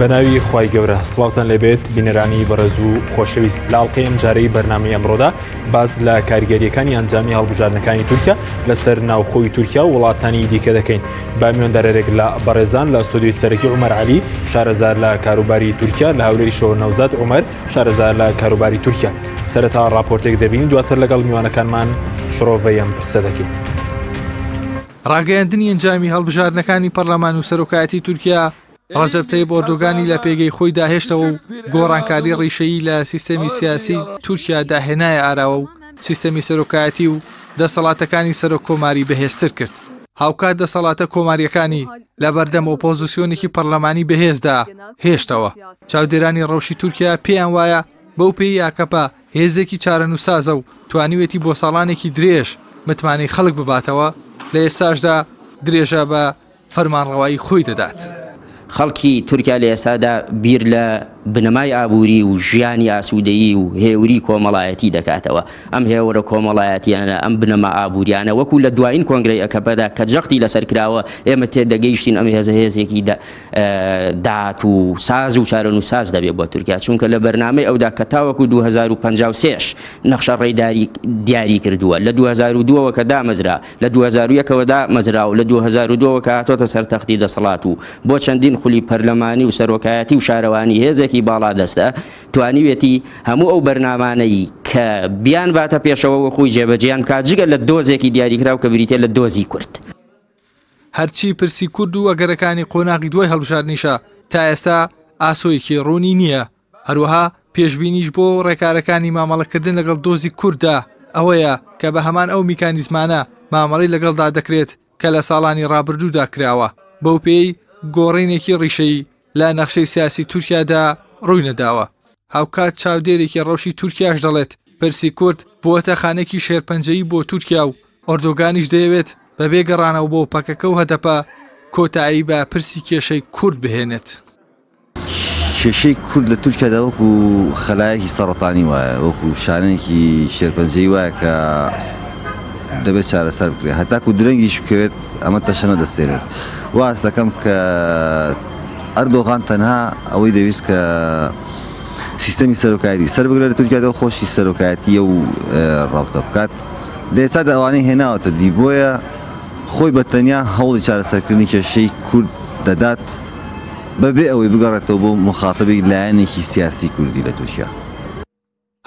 بەناوی خوای گەورە سڵاوتان لێبێت بینەرانی بەڕێز و خۆشەویست لاڵقەی ئەم جارەی بەرنامەی ئەمڕۆدا باز لە کاریگەریەکانی ئەنجامی هەڵبژاردنەکانی تورکیا لەسەر ناوخۆی تورکیا و وڵاتانی دیکە دەکەین. با میێندارێک لە بەڕێزان لە ئەستۆدیۆی سەرەکی عومەر عەلی شارەزار لە کاروباری تورکیا لە هاولێریشەوە نەوزاد عومەر شارەزار لە کاروباری تورکیا. سەرەتا ڕاپۆرتێک دەبینین دواتر لەگەڵ میوانەکانمان شڕۆڤەی ئەم پرسە دەکەین. ڕاگەیاندنی ئەنجامی هەڵبژاردنەکانی پەرلەمان و سەرۆکایەتی تورکیا ڕەجەب تەیب ئۆردۆگانی لە پێگەی خۆی داهێشتەوە و گۆڕانکاری ڕیشەیی لە سیستەمی سیاسی تورکیا داهێنایە ئاراوە و سیستەمی سەرۆکایەتی و دەسەڵاتەکانی سەرۆک کۆماری بەهێزتر کرد. هاوکات دەسەڵاتە کۆماریەکانی لە بەردەم ئۆپۆزیسیۆنێکی پەرلەمانی بەهێزدا هێشتەوە. چاودێرانی ڕەوشی تورکیا پێیان وایە بەو پێی یاکەپە هێزێکی چارەنووسازە و توانیوێتی بۆ ساڵانێکی درێژ متمانەی خەڵک بباتەوە لە ئێستاشدا درێژە بە فەرمانڕەوایی خۆی دەدات. خەڵکی تورکیا لە ئێستادا بیر لە بنەمای ئابووری و ژیانی ئاسوودەیی و هێوری کۆمەڵایەتی دەکاتەوە. ئەم هێورە کۆمەڵایەتیانە ئەم بنەما ئابووریانە وەکو لە دوایین کۆنگرەی ئەکەپەدا کە جەختی لەسەر کراوە ئێمە تێدەگەیشتین ئەم هێزێکی داهات و ساز و چارەنووساز دەبێت بۆ تورکیا، چونکە لە بەرنامەی ئەودا کە تاوەکو 2053 نەخشە ڕێداری دیاری کردووە، لە 2002ەوە کە دامەزرا، لە 2001ەوە دامەزرا و لە 2002ەوە کە هاتۆتە سەر تەختی دەسەڵات و بۆ چەندین خولی پەرلەمانی و سەرۆکایەتی و شارەوانی هێزێکی باڵا دەستە توانیوێتی هەموو ئەو بەرنامانەی کە بیان باتە پێشەوە وەخۆی جێبەجیان بکات جگە لە دۆزێکی دیاریکراو کە بریتێ لە دۆزی کورد. هەرچی پرسی کورد و ئەگەرەکانی قۆناغی دوای هەڵبژاردنیشە تا ئێستا ئاسۆیەکی ڕوونی نییە. هەروەها پێشبینیش بۆ ڕێکارەکانی مامەڵەکردن لەگەڵ دۆزی کووردا ئەوەیە کە بە هەمان ئەو میکانیزمانە مامەڵەی لەگەڵدا دەکرێت کە لە ساڵانی ڕابردوودا کراوە. بەو پێی گۆڕینێکی ڕیشەیی لە نەخشەی سیاسی تورکیادا ڕووی نەداوە. هاوکات چاودێرێکی ڕەوشی تورکیاش دەڵێت پرسی کورد بووەتە خانێکی شێرپەنجەیی بۆ تورکیا و ئۆردۆگانیش دەیەوێت بەبێ گەڕانەوە بۆ پەکەکە و هەدەپە کۆتایی بە پرسی کێشەی کورد بهێنێت. کێشەی کورد لە تورکیادا وەکو خەلایەکی سەرەتانی وایە، وەکو شانێکی شێرپەنجەی وایە کە دەبێت چارەسەر بکرێت، هەتاکو درەنگیش بکەوێت ئەمە تەشە نەدەستێنێت. واز دەکەم کە ئەردۆغان تەنها ئەوەی دەویست کە سیستەمی سەرۆکایەتی سەر بگرێت لە تورکیادا و خۆشی سەرۆکایەتیە و ڕاوتە بکات. لە ئێستادا ئەوانەی هێناوەتە دی بۆیە خۆی بەتەنیا هەوڵی چارەسەرکردنی کێشەی کورد دەدات بەبێ ئەوەی بگەڕێتەوە بۆ مخاتبی لایەنێکی سیاسی کوردی لە تورکیا.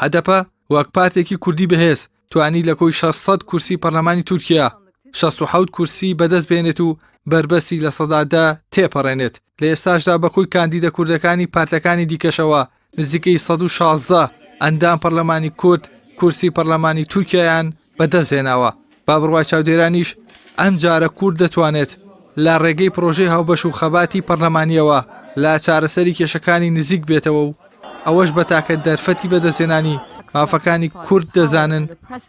هەدەپە وەک پارتێکی کوردی بەهێز توانی لە کۆی 600 کورسی پەرلەمانی تورکیا 67 کورسی بەدەست بێنێت و بربەسی لە سەدادا تێپەڕێنێت. لە ئێستاشدا بەکۆی کاندیدە کوردەکانی پارتەکانی دیکەشەوە نزیکەی 116 ئەندام پەرلەمانی کورد کورسی پەرلەمانی تورکیایان بەدەستهێناوە. با بڕوای چاودێرانیش ئەم جارە کورد دەتوانێت لە ڕێگەی پرۆژەی هاوبەش و خەباتی پەرلەمانیەوە لە چارەسەری کێشەکانی نزیک بێتەوە و ئەوەش بە تاکە دەرفەتی بەدەستهێنانی مافەکانی کورد دەزانن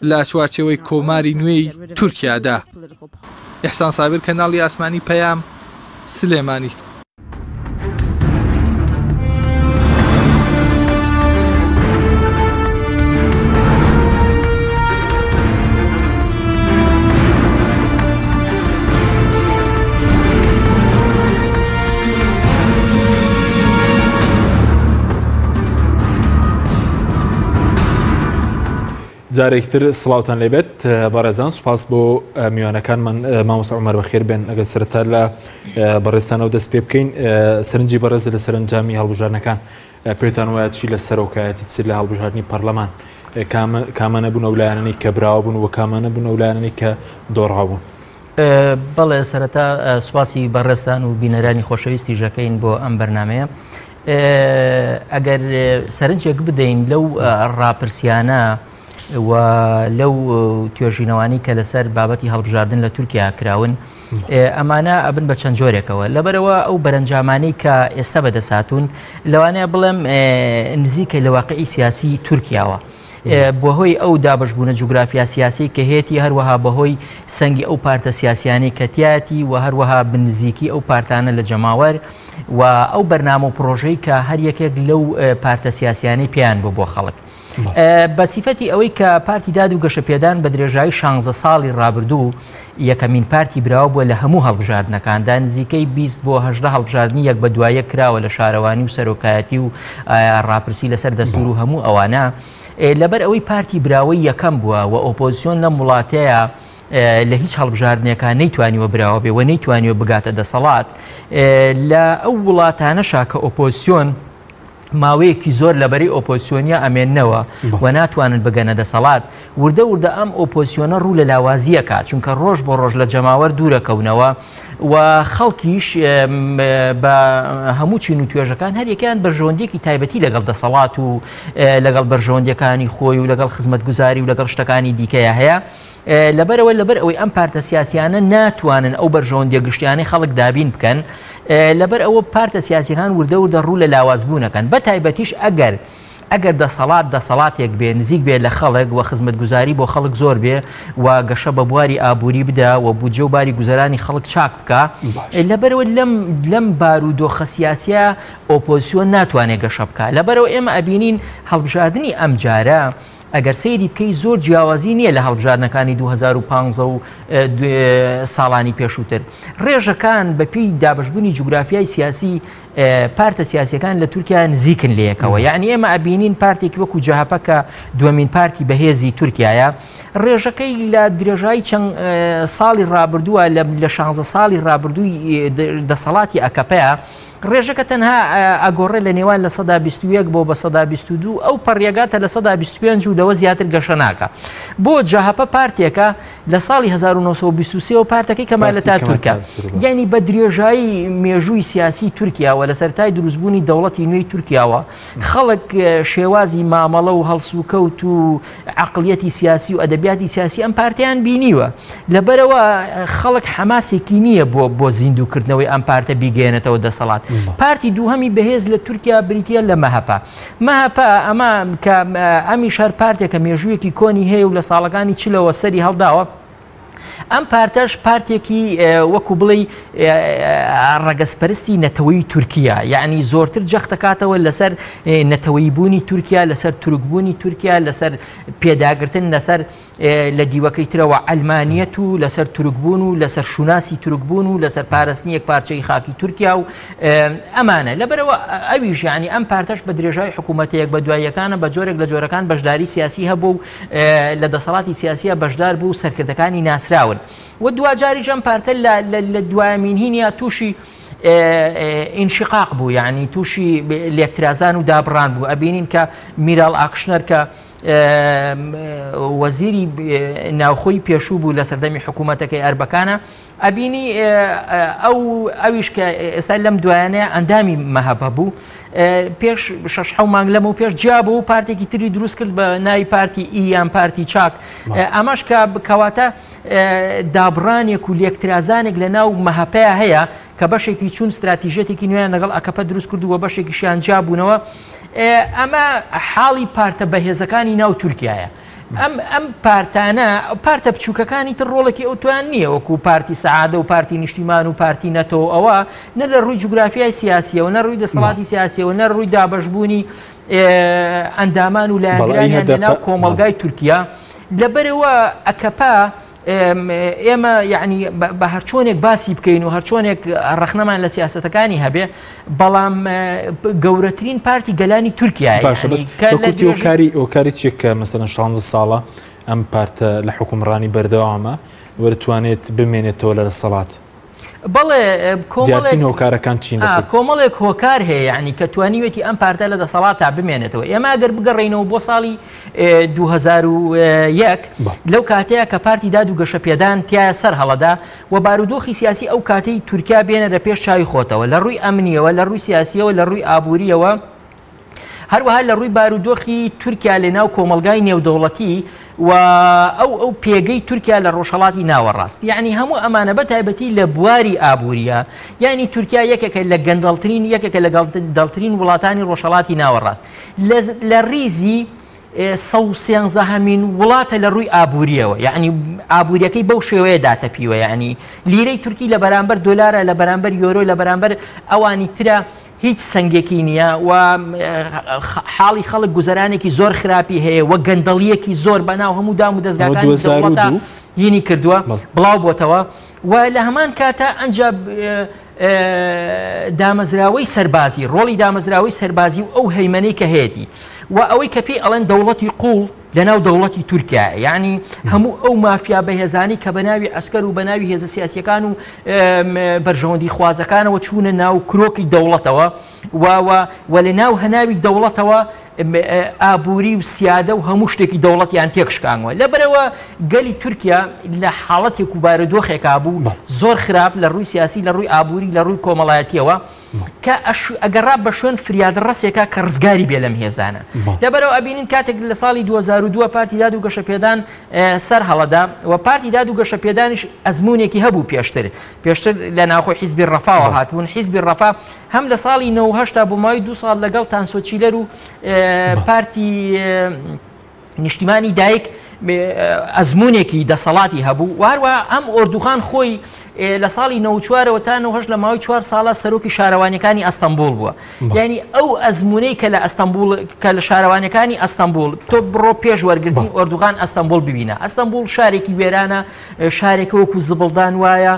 لە چوارچێوەی کۆماری نوێی تورکیادا. ئیحسان سابر، کەناڵی ئاسمانی پەیام، سلێمانی. جارێکتر سڵاوتان لێبێت بەڕێزان، سوپاس بۆ میوانەکانمان. مامۆستا عومەر بەخێر بێن. ئەگەر سەرەتا لە بەڕێستانەوە دەست پێ بکەین، سەرنجی بەڕێز لە سەرنجامی هەڵبژاردنەکان پێتان وایە چی لە سەرۆکایەتی چ لە هەڵبژاردننی پەرلەمان کامانە بوون ئەو لایەنەی کە براوە بوون و کامانە بوون ئەو لایەنەی کە دۆڕاوبوون؟ بەڵێ سەرەتا سوپاسی بەڕێستان و بینەرانی خۆشەویستی ژەکەین بۆ ئەم بەرنامەیە. ئەگەر سەرنجێک بدەین لەو ڕاپرسیانە و لەو توێژینەوانی کە لەسەر بابەتی هەڵبژاردن لە تورکیا کراون، ئەمانە ئەبن بە چەند جۆرێکەوە. لەبەرەوە ئەو بەرەنجامانەی کە ئێستا بەدەساتون لەوانەیە بڵێم نزیکە لە واقعی سیاسی تورکیاوە، بەهۆی ئەو دابشبوونە جوگرافیا سیاسی کە هێتی، هەروەها بەهۆی سەنگی ئەو پارتە سیاسیانی کە تایەتی و هەروەها بنزیکی ئەو پارتانە لە جەماوەر و ئەو بەرنامە و پرۆژەی کە هەر یەکێک لەو پارتە سیاسیانی پێیان بۆ خەڵک. بەسیفەتی ئەوەی کە پارتی داد و گەشەپێدان بە درێژایی 16 ساڵی ڕابردوو یەکەمین پارتی براوە بووە لە هەموو هەڵبژاردنەکاندا نزیکەی 20 بۆ 18 هەڵبژاردننی یەک بە دوایە کراوە لە شارەوانی و سەرۆکایەتی و ڕاپرسی لەسەر دەستور و هەموو ئەوانە لەبەر ئەوەی پارتی براوەی یەکەم بووە و ئۆپۆزیسیۆن لەم وڵاتەیە لە هیچ هەڵبژاردنەکان نەیتوانیوە براوە بێ و نەیتوانیوە بگاتە دەسەڵات لە ئەو وڵاتانەشا کە ئۆپۆزیسیۆن ماوەیەکی زۆر لەبەری ئۆپۆزیسیۆنیا ئەمێننەوە و ناتوانن بگەنە دەسەڵات وردە وردە ئەم ئۆپۆزیسیۆنە ڕوو لە لاوازیە کات چونکە ڕۆژ بۆ ڕۆژ لە جەماوەەر دوورەکەونەوە و خەڵکیش بە هەموو چین و توێژەکان هەریەکان بەرژەوەندێکی تایبەتی لەگەڵ دەسەڵات و لەگەڵ بەرژەوەندەکانی خۆی و لەگەڵ خزمەتگوزاری و لەگەڵ شتەکانی دیکەیە هەیە لەبەر ئەوەی ئەم پارتە سیاسیانە ناتوانن ئەو بەرژەوەندیە گشتیانەی خەڵک دابین بکەن لەبەر ئەوە پارتە سیاسیەکان وردە وردە ڕوو لە لاوازبوونەکەن بە تایبەتیش ئەگەر دەسەڵاتێک بێ نزیک بێ لە خەڵک و خزمەتگوزاری بۆ خەڵک زۆر بێ و گەشە بە بواری ئابووری بدا و بودجە و باری گوزەرانی خەڵک چاک بکە لەبەرەوە لەم بارودۆخە سیاسیە ئۆپۆزیسیۆن ناتوانێت گەشە بکە لەبەرەوە ئێمە ئەبینین هەڵبژاردننی ئەم جارە ئەگەر سەیری بکەی زۆر جیاوازی نییە لە هەڵبژاردنەکانی 2015 و ساڵانی پێشووتر ڕێژەکان بەپێی دابشبوونی جوگرافیای سیاسی پارتە سیاسیەکان لە تورکیا نزیکن لە یەکەوە یعنی ئێمە ئەبینین پارتێکی وەکو جەهەپە کە دووەمین پارتی بەهێزی تورکایە ڕێژەکەی لە درێژایی چەند ساڵی ڕابردووە لە 16 ساڵی ڕابردووی دەسەڵاتی ئەکەپەیە ڕێژەکە تەنها ئەگۆڕێ لە نێوان لە 121 بۆ بە 122 ئەو پەڕیەگاتە لە 125 و لەوە زیاتر گەشە ناکە بۆ جەهەپە پارتێکە لە ساڵی 1923 و پارتەکەی کەمالەتا تورکە یعنی بە درێژایی مێژووی سیاسی تورکیاوە لە سەرای دروستبوونی دەوڵەتی نوێی تورکیاوە خەڵک شێوازی مامەڵە و هەڵسوکەوت و عقلیەتی سیاسی و ئەدەبیاتی سیاسی ئەم پارتیان بینیوە لەبەرەوە خەڵک حەماسێکی نییە بۆ زیندووکردنەوەی ئەم پارتە بیگەێنێتەوە دەسەڵات پارتی دووهەمی بەهێز لە تورکیا بریتە لە مەهەپا ئەمە کە ئەمی شار پارتێکە مێژوویەکی کۆنی هەیە و لە ساڵەکانی چلەوە سەری هەڵداوە ئەم پارتەش پارتێکی وەکو بڵێ ڕەگەزپەرستی نەتەوەی تورکیا یعنی زۆرتر جەختەکاتەوە لەسەر نەتەوەی بوونی تورکیا لەسەر تورکبوونی تورکیا لەسەر پێداگرتن لەسەر لە دیوەکەی ترەوە ئەلمانیەت و لەسەر تورکبوون و لەسەر شوناسی تورکبوون و لەسەر پاراستنی یەک پارچەی خاکی تورکیا و ئەمانە لەبەرەوە ئەویش یعنی ئەم پارتەش بە درێژای حکوومەتەیەک بە دواییەکانە بە جۆرێک لە جۆرەکان بەشداری سیاسی هەبوو و لە دەسەڵاتی سیاسیە بەشدار بوو سەرکردەکانی ناسراون و دواجاریش ئەم پارتە لە دوایەمین هینیا تووشی ئینشقاق بوو یعنی تووشی لێکترازان و دابڕان بوو ئەبینین کە میراڵ ئاکشنەر کە وەزیری ناوخۆی پێشوو بوو لە سەردەمی حکوومەتەکەی ئەربەکانە ئەبینی ئەویش کە ئێستا لەم دوایانەیە ئەندامی مەهەبە بوو پێش 6 مانگ لەمە و پێش جیاب و پارتێکی تری دروست کرد بە ناوی پارتی ئیان پارتی چاک ئەمەش کە کەواتە دابڕانێک و لێکترازانێک لە ناو مەهەپەیە هەیە کە بەشێکی چوون استراتیژێتێکی نوێیان لەگەڵ ئەکەپە دروست کرد و بەشێکیشیان جیابوونەوە ئەمە حاڵی پارتە بەهێزەکانی ناو تورکایە ئەم پارتانە پارتە بچووکەکانی تر ڕۆڵێکی ئەوتوان نییە وەکو پارتی سەعادە و پارتی نیشتیمان و پارتی نەتەوە ئەوە نە لە ڕووی جوگرافیای سیاسیەوە نە ڕووی دەسەڵاتی سیاسیەوە نە ڕووی دابەشبوونی ئەندامان و لایەنگرانیان لەناو کۆمەڵگای تورکیا لەبەرەوە ئەکەپا ئێمە یعنی بە هەرچۆنێک باسی بکەین و هەرچۆنێک ڕخنەمان لە سیاسەتەکانی هەبێ بەڵام گەورەترین پارتی گەلانی تورکیای ئۆکاری چێک کە مەسەلەن 16 ساڵە ئەم پارتە لە حکومڕانی بەردەوامە وەرتوانێت بمێنێتەوە لە دەسەڵات بەڵێ هۆکارەکان چین کۆمەڵێک هۆکار هەیە یعنی کە توانیوێتی ئەم پارتە لە دەسەڵات تا بمێنێتەوە ئێمە ئەگەر بگەڕێینەوە بۆ ساڵی 2001 لەو کاتەیە کە پارتی داد و گەشەپێدان تایە سەر هەڵەدا و بارودۆخی سیاسی ئەو کاتەی تورکیا بێنە لە پێش چاوی خۆتەوە لە ڕووی ئەمنیەوە لە ڕووی سیاسیەوە لە ڕووی ئابووریەوە هەروەها لە ڕووی بارودۆخی تورکیا لە ناو کۆمەلگای نێودەوڵەتی و ئەو پێگەی تورکیا لە ڕۆژهەڵاتی ناوەڕاست یعنی هەموو ئەمانە بە تایبەتی لە بواری ئابووریە یعنی تورکیا یەکێکە لە گەندەڵترین یەکێکە لە دڵترین وڵاتانی ڕۆژهەڵاتی ناوەڕاست لە ریزی 113هەمین وڵاتە لە ڕووی ئابووریەوە یعنی ئابووریەکەی بەو شێوەیە داتەپیوە یعنی لیرەی تورکی لە بەرامبەر دۆلارە لە بەرامبەر یۆرۆ لە بەرامبەر ئەوانی ترە هیچ سنگێکی نییە و حاڵی خەڵک گوزەرانێکی زۆر خراپی هەیە و گەندەڵیەکی زۆر بەناو هەموو دام و دەستگاکانی دەوڵەتە هینی کردووە بڵاو بۆتەوە و لە هەمان کاتە ئەنجا دامەزراوەی سەربازی ڕۆڵی دامەزراوەی سەربازی و ئەو هەیمەنەی کە هەیەی و ئەوەی کە پێی ئەڵێن دەوڵەتی قوڵ لەناو دەوڵەتی تورکیا یعنی هەموو ئەو مافیا بەهێزانی کە بەناوی ئەسکەر و بەناوی هێزە سیاسیەکان و بەرژەوەندی خوازەکانەوە چوونە ناو کرۆکی دەوڵەتەوە و لە ناو هەناوی دەوڵەتەوە ئابووری و سیادە و هەموو شتێکی دەوڵەتیان تێکشکانەوە لەبەرەوە گەلی تورکیا لە حاڵەتێک و بارودۆخێکا بوو زۆر خراپ لە ڕووی سیاسی لە ڕووی ئابووری لە ڕووی کۆمەڵایەتیەوە کە ئەگەڕا بە شوێن فریادڕەسێکە کە ڕزگاری بێ لەم هێزانە لەبەرەوە ئەبینین کاتێک لە ساڵی 2002 پارتی داد و گەشەپێدان سەر هەڵەدا و پارتی داد و گەشەپێدانیش ئەزمونێکی هەبوو پێشتر لە ناوخۆی حیزبی ڕەفاوە هاتوون حیزبی ڕەفا هەم لە ساڵی 1970 بۆ ماوەی 2 ساڵ لەگەڵ تانسۆچیلەر و پارتی نیشتیمانی دایک ئەزمونێکی دەسەڵاتی هەبوو وهروە ئەم ئۆردوخان خۆی لە ساڵی 94ەوە تا 98 لە ماوەی 4 ساڵە سەرۆکی شارەوانیەکانی ئەستەمبول بووە یعنی ئەو ئەزمونەی کە لە ئەستەمبول کە لە شارەوانەکانی ئەستەمبول تۆ بڕۆ پێش وەرگرتنی ئۆردوغان ئەستەمبول ببینە ئەستەمبول شارێکی وێرانە شارێکە وەکو زبڵدان وایە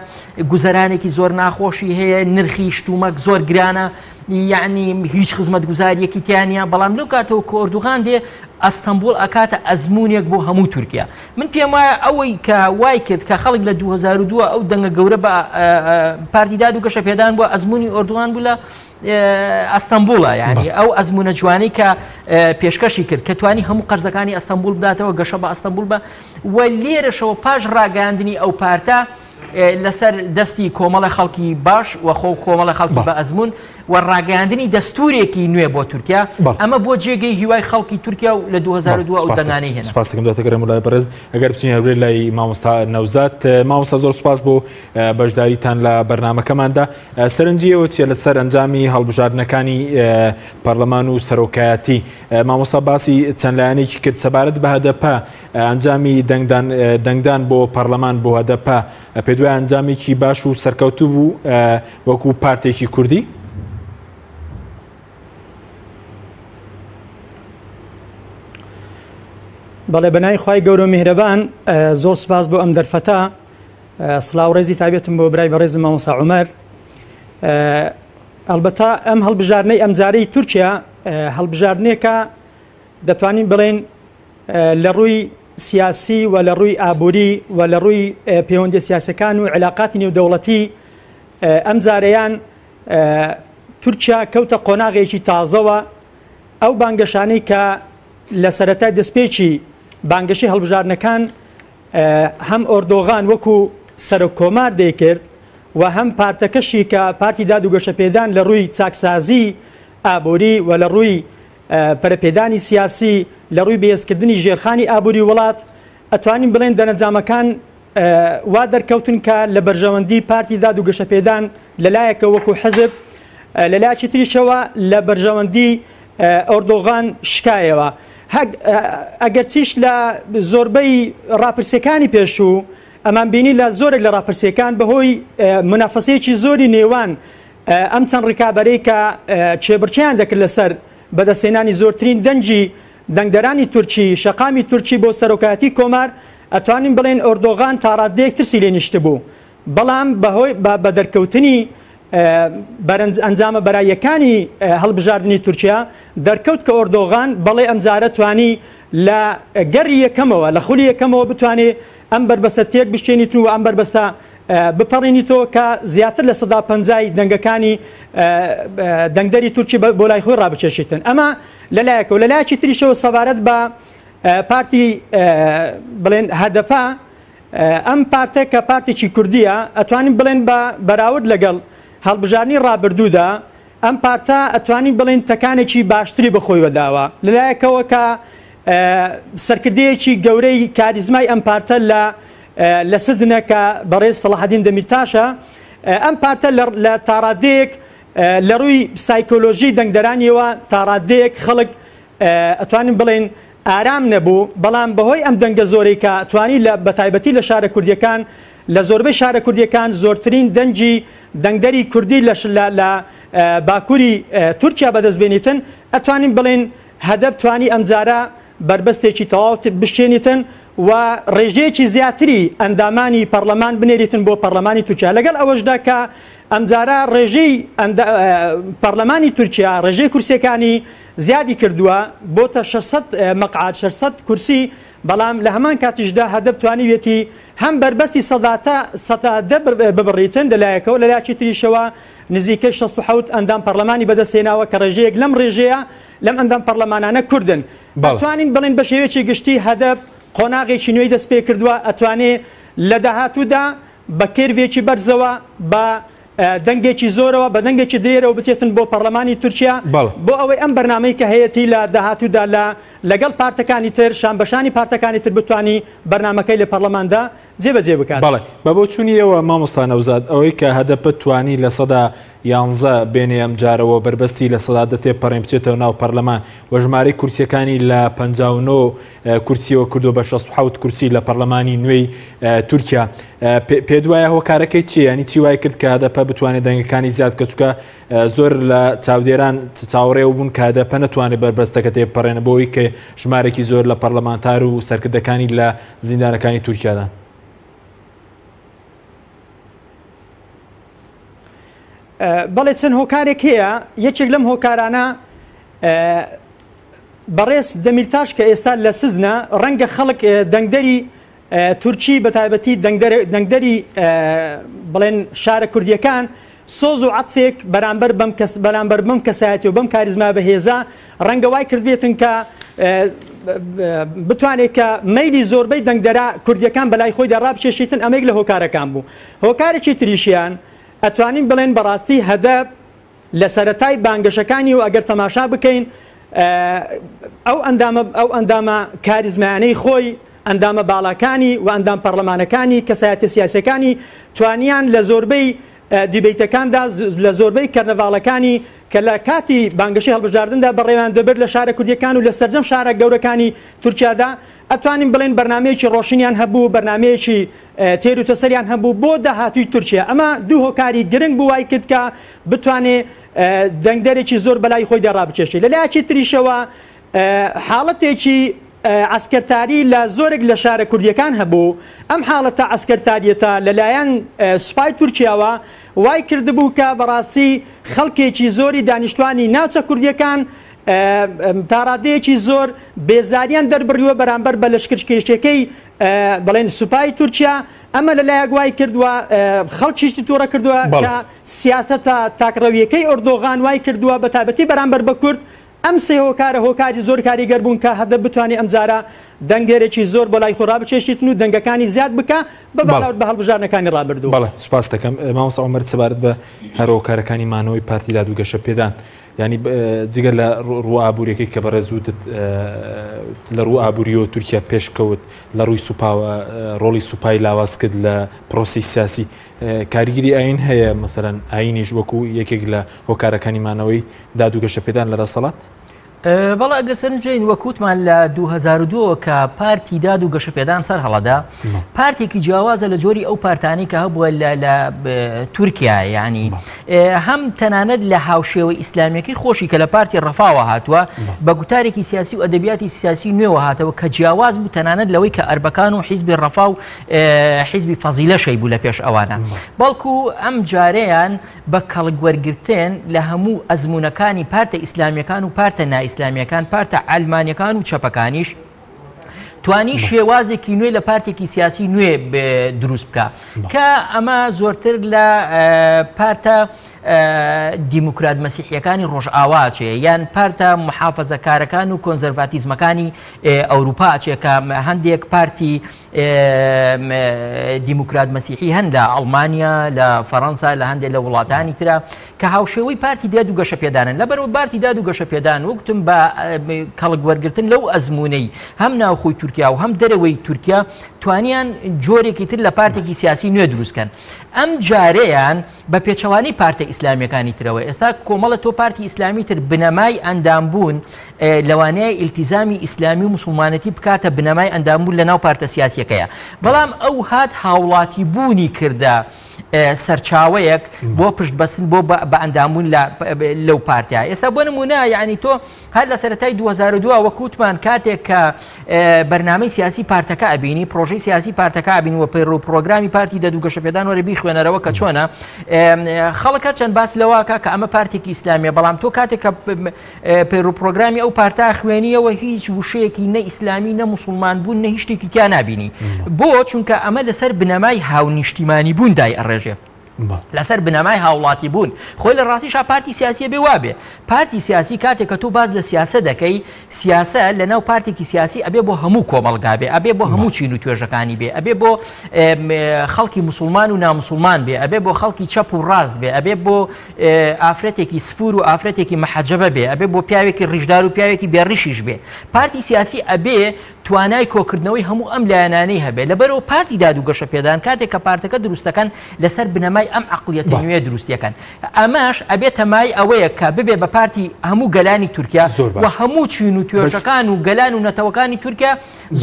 گوزەرانێکی زۆر ناخۆشی هەیە نرخی شتومەک زۆر گرانە یعنی هیچ خزمەت گوزاریەکی تیانە بەڵام لەو کاتەوە کە ئۆردوغان دێ ئەستەمبول ئەکاتە ئەزمونێک بۆ هەموو تورکیا من پێم وایە ئەوەی کە وای کرد کە خەڵک لە 2002 ئەو دەنگە گەورە بە پارتی داد و گەشەپێدان بووە ئەزمونی ئۆردوغان بوو لە ئەستەمبولە یعنی ئەو ئەزمونە جوانەی کە پێشکەشی کرد کە توانی هەموو قەرزەکانی ئەستەمبول بداتەوە گەشە بە ئەستەمبول بە و لێرەشەوە پاش ڕاگەاندنی ئەو پارتە لەسەر دەستی کۆمەڵە خەڵکی باش و خۆ کۆمەڵە خەڵکی بە ئەزمون و ڕاگەاندنی دەستورێکی نوێ بۆ تورکیا ئەمە بۆ جێگەی هیوای خەڵکی تورکیا و لە 2002 ئەو دەنگانەی هێنا سپاس دەکەم دەتەگەرم لای بەڕێز ئەگەر بچین هەورێ لای مامۆستا نەوزات مامۆستا زۆر سپاس بۆ بەشداریتان لە بەرنامەکەماندا سەرنجیەوە چیە لەسەر ئەنجامی هەڵبژاردنەکانی پەرلەمان و سەرۆکایەتی مامۆستا باسی چەند لایەنێکی کرد سەبارەت بە هەدەپە ئەنجامی دەنگدان بۆ پەرلەمان بۆ هەدەپە پێ دوای ئەنجامێکی باش و سەرکەوتوو بوو وەکو پارتێکی کوردی بەڵێ بەنای خوای گەورە و میهرەبان زۆر سپاس بۆ ئەم دەرفەتە سڵاو ڕێزی تایبێتم بۆ برای بەڕێزم مامۆستا عومەر ئەلبەتە ئەم هەڵبژاردنەی ئەمجارەی تورکیا هەڵبژاردنێکە دەتوانین بڵێن لە ڕووی سیاسی و لە ڕووی ئابووری و لە ڕووی پەیوەندی سیاسەکان و علاقاتی نێودەوڵەتی ئەم جارەیان تورکیا کەوتە قۆناغێکی تازەوە ئەو بانگەشانەی کە لە سەرەتای دەستپێکی بانگەشی هەڵبژاردنەکان هەم ئۆردۆغان وەکو سەرۆکۆمار دەیکرد و هەم پارتەکەشی کە پارتی داد و گەشەپێدان لە ڕووی چاکسازی ئابووری و لە ڕووی پەرەپێدانی سیاسی لە ڕووی بەهێزکردنی ژێرخانی ئابووری وڵات ئەتوانین بڵێن دەرەنجامەکان وا دەرکەوتن کە لە بەرژەوەندی پارتی داد و گەشەپێدان لەلایەکە وەکو حزب لەلایەکی تریشەوە لە بەرژەوەندی ئۆردۆغان شکایەوە ئەگەرچیش لە زۆربەی ڕاپرسیەکانی پێشوو ئەمان بینی لە زۆرێک لە ڕاپرسیەکان بەهۆی منافەسەیەکی زۆری نێوان ئەم چەند ڕێکابەرەی کە چێبرچیان دەکرد لەسەر بەدەستێنانی زۆرترین دەنگی دەنگدەرانی تورکی شەقامی تورکی بۆ سەرۆکایەتی کۆمار ئەتوانین بڵێن ئۆردۆغان تا ڕادەیەک ترسی لێ نیشت بوو بەڵام بەهۆی بە دەرکەوتنی ئەنجامە بەرایەکانی هەڵبژاردننی تورکیا دەرکەوت کە ئۆردۆغان بەڵێ ئەمجارە توانی لە گەڕی یەکەمەوە لە خولی یەکەمەوە بتوانێت ئەم بربەستە تێک بشتێنیتن و ئەم بربەستە بپەڕێنیتەوە کە زیاتر لە 150 دەنگەکانی دەنگدەری تورکی بۆ لای خۆی ڕابچێشێتن ئەمە لەلایەکە و لەلایەکی تریشەوە سەبارەت بە پارتی بڵێن هەدەپە ئەم پارتە کە پارتێکی کوردیە ئەتوانین بڵێن بە بەراورد لەگەڵ هەڵبژاردننی ڕابردوودا ئەم پارتە ئەتوانین بڵێن تەکانێکی باشتری بەخۆی وەداوە لەلایەکەوە کە سەرکردەیەکی گەورەی کاریزمای ئەم پارتە لە سجنە کە بەڕێز سەلاحەدین دەمیرتاشە ئەم پارتە لە تاڕادەیەک لە ڕووی سایکۆلۆژی دەنگدەرانیەوە تاڕادەیەک خەڵک ئەتوانین بڵێن ئارام نەبوو بەڵام بەهۆی ئەم دەنگە زۆرەی کە توانی بە تایبەتی لە شارە کوردیەکان لە زۆربەی شارە کوردیەکان زۆرترین دەنگدەری کوردی لە باکووری تورکیا بەدەستبێنیتن ئەتوانین بڵێن هەدەب توانی ئەمجارە بربەستێکی تەواو بشێنیتن و ڕێژەیەکی زیاتری ئەندامانی پەرلەمان بنێریتن بۆ پەرلەمانی تورکیا لەگەڵ ئەوەشدا کە ئەمجارە ڕێژەی پەرلەمانی تورکیا ڕێژەی کورسیەکانی زیادی کردووە بۆتە 600 مەقعد 600 کورسی بەڵام لە هەمان کاتیشدا هەدەب توانیوێتی هەم بربەستی سەدە ببڕیتن لەلایەکەوە لەلایەکی تریشەوە نزیکەی 67 ئەندام پەرلەمانی بەدەستهێناوە کە ڕێژەیەک لەم ڕێژەیە لەم ئەندام پەرلەمانانە کوردن ئەتوانین بڵین بە شێوەیەکی گشتی هەدەب قۆناغێکی نوێی دەست پێ کردووە ئەتوانێت لە داهاتوودا بە کێروێکی بەرزەوە بە دەنگێکی زۆرەوە بە دەنگێکی درێرەوە بچێتن بۆ پەرلەمانی تورکیا بۆ ئەوەی ئەم بەرنامەی کە هەیەی لە داهاتوودا لەگەڵ پارتەکانی تر شانبەشانی پارتەکانی تر بتوانی بەرنامەکەی لە پەرلەماندا جێبەجێ بکات. بەڵێ بە بۆ چوونیەوە مامۆستا نەوزاد ئەوەی کە هەدەپ توانی لە سەدا 11 بێنێ ئەم جارەوە بربەستی لە سەدا دەتێ پەڕێن بچێتەوە ناو پەرلەمان و ژمارەی کورسیەکانی لە 59 کورسیەوە کردو بە 67 کورسی لە پەرلەمانی نوێی تورکیا پێ دوایە هۆکارەکەی چی ینی چی وای کرد کە هەدەپە بتوانێت دەنگەکانی زیاد کەچکە زۆر لە چاودێران چاوەڕێوە بوون کە هەدەپە نەتوانێت بربەستەکە تێپەڕێنە بۆی کە ژمارێکی زۆر لە پەرلەمانتار و سەرکردەکانی لە زیندانەکانی تورکیادا. بەڵێ چەند هۆکارێک هەیە یەکێک لەم هۆکارانە بەڕێز دەمیرتاش کە ئێستا لە سزنە ڕەنگە خەڵک دەنگدەری تورکی بە تایبەتی دەنگدەری بڵێن شارە کوردیەکان سۆز و عەتفێک بەرامبەر بەم کەسایەتی و بەم کاریزما بەهێزە ڕەنگە وای کردبێتن کە بتوانێت کە مەیلی زۆربەی دەنگدەرا کوردیەکان بەلای خۆی دەڕابچێشیتن ئەمەیەک لە هۆکارەکان بوو. هۆکارێکی تریشیان ئەتوانین بڵێن بەڕاستی هەدەب لە سەرەتای بانگەشەکانی و ئەگەر تەماشا بکەین ئەو ئەندامە کاریزمایانەی خۆی ئەندامە باڵەکانی و ئەندام پەرلەمانەکانی کەسایەتە سیاسەکانی توانیان لە زۆربەی دیبیتەکاندا لە زۆربەی کەرنەڤاڵەکانی کە لە کاتی بانگەشی هەڵبژاردندا بەڕێوان دەبێت لە شارە کوردیەکان و لە سەرجەم شارە گەورەکانی تورکیادا ئەتوانین بڵێن بەرنمەیەکی ڕۆشنیان هەبوو بەرنمەیەکی تێر و تەسەریان هەبوو بۆ داهاتووی تورکیا ئەمە دوو هۆکاری گرنگ بوو وای کرد کە بتوانێت دەنگدەرێکی زۆر بەلای خۆی دەڕابچێشێ لەلایەکی تریشەوە حاڵەتێکی ئەسکەرتاری لە زۆرێک لە شارە کوردیەکان هەبوو ئەم حاڵەتە ئەسکەرتاریەتە لەلایەن سوپای تورکیاوە وای کردبوو کە بەڕاستی خەڵکێکی زۆری دانیشتوانی ناوچە کوردیەکان تاڕادەیەکی زۆر بێزاریان دەربڕیوە بەرامبەر بە لەشکرکێشەکەی بڵێن سوپای تورکیا ئەمە لەلایەک وای کردووە خەڵکیشتی تووڕە کردووە کە سیاسەتە تاکڕەویەکەی ئۆردۆغان وای کردووە بە تایبەتی بەرامبەر بە کورد ئەم سێ هۆکارە هۆکاری زۆر کاریگەر بوون کە هەدەب بتوانێت ئەمجارە دەنگێرێکی زۆر بەلای خۆ ڕابچێشیتن و دەنگەکانی زیاد بکە بە بەڵاوت بە هەڵبژارنەکانی ڕابردوو. بەڵێ سوپاس دەکەم مامۆستا عومەر سەبارەت بە هەر هۆکارەکانی مانەوەی پارتی دادوگەشە پێدان ینی جگە لە ڕوو ئابوووریەکەی کە بەڕێزوتت لە ڕوو ئابوووریەوە تورکیا پێشکەوت لە ڕووی سوپاوە ڕۆڵی سوپای لاواز کرد لە پرۆسی سیاسی کاریگیری ئاین هەیە مەسەرەن ئاینیش وەکو یەکێک لە هۆکارەکانی مانەوەی دادوگەشە پێدان لە دەسەڵات بەڵا ئەگەر سەرنجین وەکوتمان لە 2002 کە پارتی داد و گەشەپێدان سەر هەڵەدا پارتێکی جیاوازە لە جۆری ئەو پارتانی کە هەبووە لە تورکیا ینی هەم تەنانەت لە هاوشێوەی ئیسلامیەکەی خۆشی کە لە پارتی ڕەفاوە هاتووە بە گوتارێکی سیاسی و ئەدەبیاتی سیاسی نوێوە هاتەوە کە جیاواز بوو تەنانەت لەوەی کە ئەربەکان و حیزبی ڕەفا و حیزبی فەزیلەشەی بوو لە پێش ئەوانە بەڵکو ئەم جارەیان بە کەڵکوەرگرتن لە هەموو ئەزمونونەکانی پارتە ئیسلامیەکان و پارتە ئیسلامیەکان پارتە ئەلمانیەکان و چەپەکانیش توانی شێوازێکی نوێ لە پارتێکی سیاسی نوێ دروست بکە کە ئەمە زۆرتر لە پارتە دیموکرات مەسیحیەکانی ڕۆژئاواچێ یان پارتە محافەزەکارەکان و کۆنزەرواتیزمەکانی ئەوروپا چێکە هەندێک پارتی دیموکرات مەسیحی هەن لە ئەڵمانیا لە فەڕەنسا لە هەندێک لە وڵاتانی ترە کە هاوشێوەی پارتی داد و گەشەپێدانن لەبەرەوە پارتی داد و گەشەپێدان وەکتم بە کەڵک وەرگرتن لەو ئەزمونەی هەم ناوخۆی تورکیا و هەم دەرەوەی تورکیا توانیان جۆرێکی تر لە پارتێکی سیاسی نوێ دروستکەن. ئەم جارەیان بە پێچەوانی پارتە ئیسلامیەکانی ترەوە ئێستا کۆمەڵە تۆ پارتی ئیسلامی تر بنەمای ئەندامبوون لەوانەیە ئیلتیزامی ئیسلامی و مسلمانەتی بکاتە بنەمای ئەندامبوون لە ناو پارتە سیاسیەکەیە. بەڵام ئەو هات هاوڵاتی بوونی کردە سەرچاوەیەک بۆ پشت بەستن بۆ بە ئەندامبوون لەو پارتیا. ئێستا بۆ نمونە یعنی تۆ هەر لە سەرەتای 2002 وەکوتمان کاتێک کە بەرنامەی سیاسی پارتەکە ئەبینی پرۆژەی سیاسی پارتەکە ئەبینی و پەیڕۆ پرۆگرامی پارتی دەدوگەشەپێدان وەرە بیخوێنەرەوە کە چۆنە خەڵکە چەند باس لەواکە کە ئەمە پارتێکی ئیسلامیە بەڵام تۆ کاتێک کە پەیڕۆ پرۆگرامی ئەو پارتا خوێنیەوە هیچ وشەیەکی نە ئیسلامی نە موسڵمان بوون نە هیچ شتێکی تیا نابینی بۆ چونکە ئەمە لەسەر بنەمای هاونیشتیمانی بوون دای ئەڕێژێ لەسەر بنەمای هاوڵاتی بوون خۆی لە ڕاستیشا پارتی سیاسیە بێ وابێ پارتی سیاسی کاتێک کە تۆ باز لە سیاسە دەکەی سیاسە لە ناو پارتێکی سیاسی ئەبێ بۆ هەموو کۆمەڵگا بێ ئەبێ بۆ هەموو چین و توێژەکانی بێ ئەبێ بۆ خەڵکی موسڵمان و ناموسڵمان بێ ئەبێ بۆ خەڵکی چەپ و ڕاست بێ ئەبێ بۆ ئافرەتێکی سفور و ئافرەتێکی مەحەجەبە بێ ئەبێ بۆ پیاوێکی ڕیژدار و پیاوێکی بێڕیشیش بێ پارتی سیاسی ئەبێ توانای کۆکردنەوەی هەموو ئەم لایەنانەی هەبێ لەبەرەوە پارتی دادوگەشەپێدان کاتێک کە پارتەکە دروستەکەن لەسەر بنەمای ئەم عەقڵیەتە نوێ دروستیەکەن ئەمەش ئەبێ تەمای ئەوەیە کە ببێ بە پارتی هەموو گەلانی تورکیا و هەموو چین و توێژەکان و گەلان و نەتەوەکانی تورکیا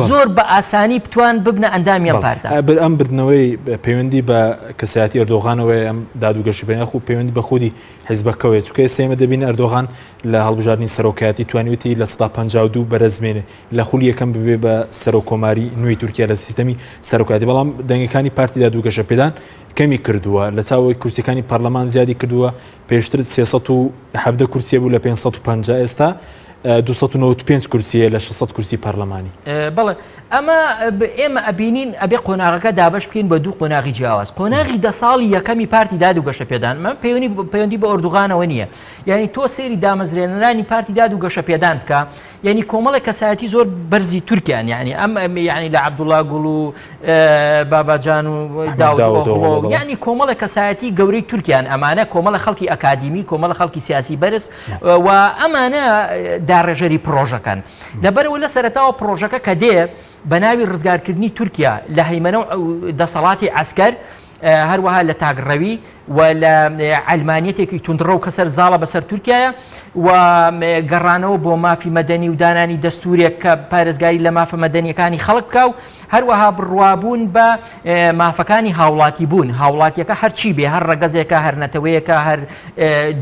زۆر بە ئاسانی بتوان ببنە ئەندامی ئەم پارتە ئەم بردنەوەی پەیوەندی بە کەسایەتی ئەردۆغانەوەی ئەم دادوگەشەپێدان خو پەیوەندی بە خودی حیزبەکەوەیە چونکە ئێستا دەبین ئەردۆغان لە هەڵبژاردننی سەرۆکایەتی توانیوێتی لە 1952 بەرەزمێنێ لە خولی یەکەم ببێ بە سەرۆکۆماری نوێی تورکیا لە سیستەمی سەرۆکایەتی بەڵام دەنگەکانی پارتی دادوگەشەپێدان کەمی کردووە لە چاوەی کورسیەکانی پەرلەمان زیادی کردووە پێشتر 370 کورسیە بوو لە 550 ئێستا 295 کورسیە لە 600 کورسی پەرلەمانی بەڵێ ئەمە ئێمە ئەبینین ئەبێ قۆناغەکە دابش بکەین بە دوو قۆناغی جیاواز قۆناغی 10 ساڵی یەکەمی پارتی دادوگەشەپێدان من پەیوەندی بە ئۆردوغانەوە نییە یعنی تۆ سێری دامەزرێنەرانی پارتی دادوگەشەپێدان بکە یعنی کۆمەڵە کەسایەتی زۆر بەرزی تورکیان یعنی ئەم یعنی لە عەبدوڵڵا گوڵ و باباجان و داود یعنی کۆمەڵە کەسایەتی گەورەی تورکیان ئەمانە کۆمەڵە خەڵکی ئەکادیمی کۆمەڵە خەڵکی سیاسی بەرز و ئەمانە داڕێژەری پرۆژەکان لەبەرەوە لە سەرەتاوە پرۆژەکە کە دێ بە ناوی ڕزگارکردنی تورکیا لە هەیمەنە و دەسەڵاتی عەسکەر هەروەها لە تاگڕەوی و لە ئەلمانیەتێکی توندڕە و کەسەر زاڵە بەسەر تورکایە و گەڕانەوە بۆ مافی مەدەنی و دانانی دەستورێک کە پارێزگاری لە مافە مەدەنیەکانی خەڵک بکە و هەروەها بڕوابوون بە مافەکانی هاوڵاتی بوون هاوڵاتیەکە هەرچی بێ هەر ڕەگەزێکە هەر نەتەوەیەکە هەر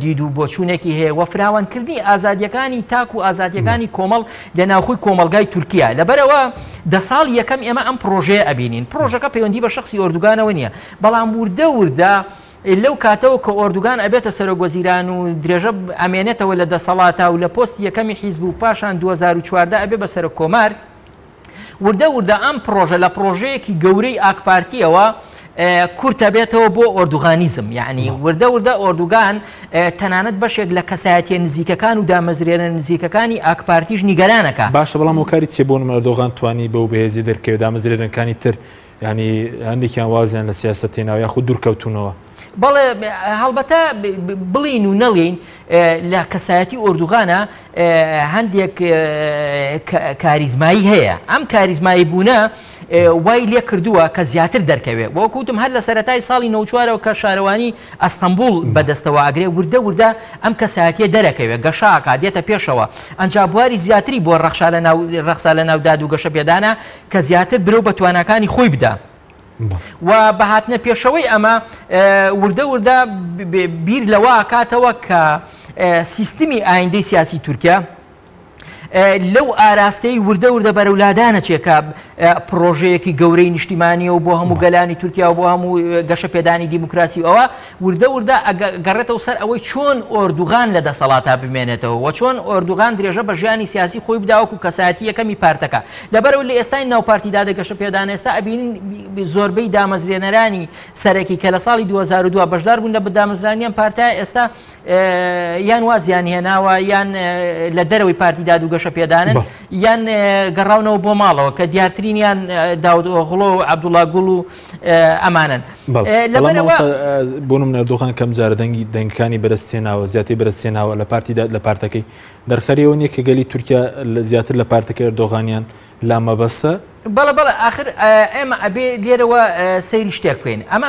دید و بۆچوونێکی هەیە وە فراوانکردنی ئازادیەکانی تاک و ئازادیەکانی کۆمەڵ لە ناوخۆی کۆمەلگای تورکیا لەبەرەوە 10 ساڵ یەکەم ئێمە ئەم پرۆژەیە ئەبینین پرۆژەکە پەیوەندی بە شخصی ئۆردوگانەوە نییە بەڵام وردە وردە لەو کاتەوە کە ئۆردوگان ئەبێتە سەرۆکوەزیران و درێژە ئەمێنێتەوە لە دەسەڵاتە و لە پۆست یەکەمی حیزب و پاشان 2014 ئەبێ بە سەرۆک کۆمار وردە وردە ئەم پرۆژە لە پرۆژەیەکی گەورەی ئاکپارتیەوە کورتە بێتەوە بۆ ئۆردوغانیزم یعنی وردە وردە ئۆردوگان تەنانەت بەشێک لە کەسایەتیە نزیکەکان و دامەزرێنە نزیکەکانی ئاکپارتیش نیگەرانەکە باشە بەڵام وەکاری چێ بۆ ئەردۆغان توانی بەو بەهێزی دەرکەوێت دامەزرێنەکانی تر ینی هەندێکیان وازیان لە سیاسەتێناوە یاخود دوورکەوتونەوە بەڵێ هەڵبەتە بڵین و نەڵین لە کەسایەتی ئۆردوغانە هەندێک کاریزمایی هەیە ئەم کاریزمایی بوونە وای لێ کردووە کە زیاتر دەرکەوێت وەکوتم هەر لە سەرەتای ساڵی 94ەوە کە شارەوانی ئەستەمبول بەدەستەوە ئاگرێ وردە وردە ئەم کەسایەتیە دەرەکەوێت گەشاکە دێتە پێشەوە ئەنجابواری زیاتری بۆ ڕەخسا لە ناو دادوگەشەپێدانە کە زیاتر برەو بە تواناکانی خۆی بدە و بەهاتنە پێشەوەی ئەمە وردە وردە بیر لەوە کاتەوە کە سیستمی ئایندەی سیاسی تورکیا لەو ئاراستەی وردە وردە بەرەولادانەچێکە پرۆژەیەکی گەورەی نیشتیمانیە و بۆ هەموو گەلانی تورکیا و بۆ هەموو گەشەپێدانی دیموکراسی ئەوە وردە وردە گەڕێتەوە سەر ئەوەی چۆن ئۆردوغان لە دەسەڵاتە بمێنێتەوە و چۆن ئۆردوغان درێژە بە ژیانی سیاسی خۆی بداوەکو کەسایەتی یەکەمی پارتەکە لەبەرەوە لە ئێستای ناوپارتیدا گەشەپێدان ئێستا ئەبینین زۆربەی دامەزرێنەرانی سەرەکی کە لە ساڵی 2002 بەشدار بوون لە بەدامەزرانیان پارتای ئێستا یان وازیان هێناوە یان لە دەرەوەی پارتی دادوگەشەپێدانن یان گەڕاونەوە بۆ ماڵەوە کە دیارترینیان داود ئۆغڵۆ و عەبدوڵڵا گوڵ و ئەمانن بۆ نەردۆخان کەم جارە دەنگەکانی بەرزتێناوە زیاتر بەرزتێناوە لە پارتیدا لە پارتەکەی دەرخەریەوە نییە کە گەلی تورکیا زیاتر لە پارتەکە ئەردۆغانیان لا مەبەستە بەڵە آخر ئێمە ئەبێ لێرەوە سەیری شتێک بکەین ئەمە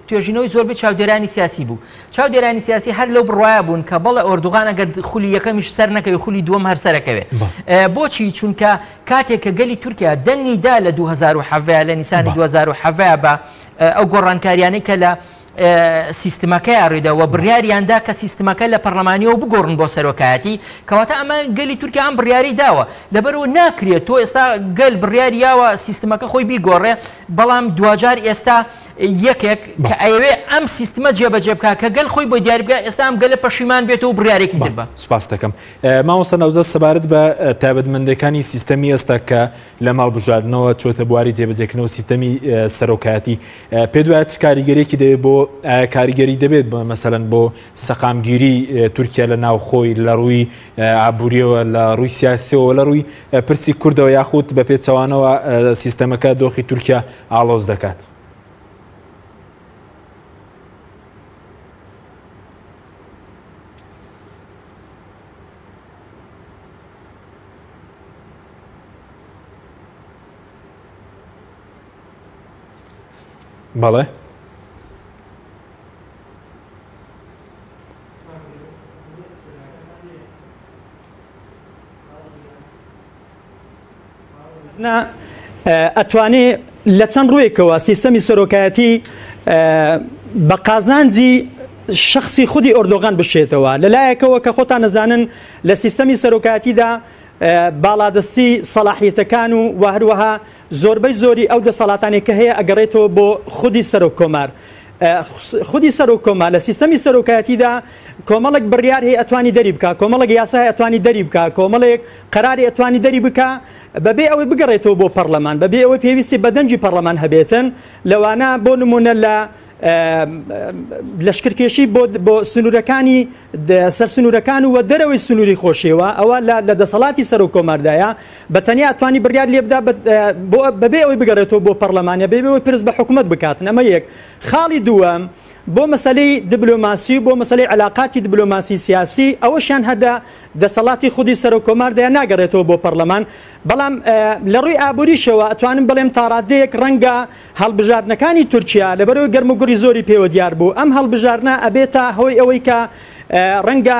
توێژینەوەی زۆربەی چاودێرانی سیاسی بوو چاودێرانی سیاسی هەر لەو بڕواایە بوون کە بەڵە ئۆردوغان ئەگەر خولی یەکەمیش سەر نەکەوی خولی دووەم هەر سەرەکەوێت بۆچی چونکە کاتێک کە گەلی تورکیا دەنگی دا لە 2007 لە نیسانی 2007 بە ئەو گۆڕانکاریانەی کە لە سیستمەکەی ئاڕێدەوە بڕیاریاندا کە سیستمەکە لە پەرلەمانیەوە بگۆڕن بۆ سەرۆکایەتی کەواتە ئەمە گەلی تورکیا ئەم بڕیاری داوە لەبەرەوە ناکرێت تۆ ئێستا گەل بڕیاریاوە سیستمەکە خۆی بیگۆڕێ بەڵام دوجار ئێستا یەکێک کە ئەوێ ئەم سیستمە جێبەجێ بکە کە گەل خۆی بۆ دیاری بکە ئێستا ئەم گەلە پەشیمان بێتەوە بڕیارێکی تر بە سوپاس دەکەم مامۆستا نەوزە سەبارەت بە تایبەتمەندەکانی سیستەمی ئێستا کە لە ماڵبژاردنەوە چۆتە بواری جێبەجێکردنەوە سیستەمی سەرۆکایەتی پێ دوایە چ کاریگەریەکی دەبێت بۆ کاریگەری دەبێت مەسەلەن بۆ سەقامگیری تورکیا لە ناو خۆی لە ڕووی ئابوووریەوە لە ڕووی سیاسیەوە لە ڕووی پرسی کوردەوە یاخود بە پێچەوانەوە سیستەمەکە دۆخی تورکیا ئاڵۆز دەکات بەڵێ ئەتوانێت لە چەند ڕوویەکەوە سیستەمی سەرۆکایەتی بە قازانجی شخصی خودی ئۆردۆغان بشێتەوە لەلایەکەوە کە خۆتان نەزانن لە سیستەمی سەرۆکایەتیدا باڵادەستی سەلاحیەتەکان و هەروەها زۆربەی زۆری ئەو دەسەڵاتانێک کە هەیە ئەگەڕێتەوە بۆ خودی سەرۆک کۆمار خودی سەرۆک کۆمار لە سیستەمی سەرۆکایەتیدا کۆمەڵێک بڕیار هەیە ئەتوانی دەری بکە کۆمەڵێک یاسای ئەتوانی دەری بکە کۆمەڵێک قەراری ئەتوانی دەری بکە بەبێ ئەوەی بگەڕێتەوە بۆ پەرلەمان بەبێ ئەوەی پێویستی بە دەنجی پەرلەمان هەبێتن لەوانە بۆ نمونە لە لەشکرکێشی بۆ سنوورەکانی سەرسنوورەکان و دەرەوەی سنووری خۆشیەوە ئەوە لە دەسەڵاتی سەر و کۆماردایە بەتەنیا ئەتوانی بڕیار لێبدا بەبێ ئەوەی بگەڕێتەوە بۆ پەرلەمانە بێ ئەوەی پرس بە حکوومەت بکاتن ئەمە یەک خاڵی دووەم بۆ مەسەلەی دیبلۆماسی بۆ مەسەلەی علاقاتی دیبلۆماسی سیاسی ئەوەشیان هەدا دەسەڵاتی خودی سەر و کۆماردایە ناگەڕێتەوە بۆ پەرلەمان بەڵام لە ڕووی ئابووریشەوە ئەتوانم بڵێم تا ڕادەیەک ڕەنگە هەڵبژاردنەکانی تورکیا لەبەرەوەی گەرموگوڕی زۆری پێوە دیار بوو ئەم هەڵبژاردنە ئەبێتە هۆی ئەوەی کە ڕەنگە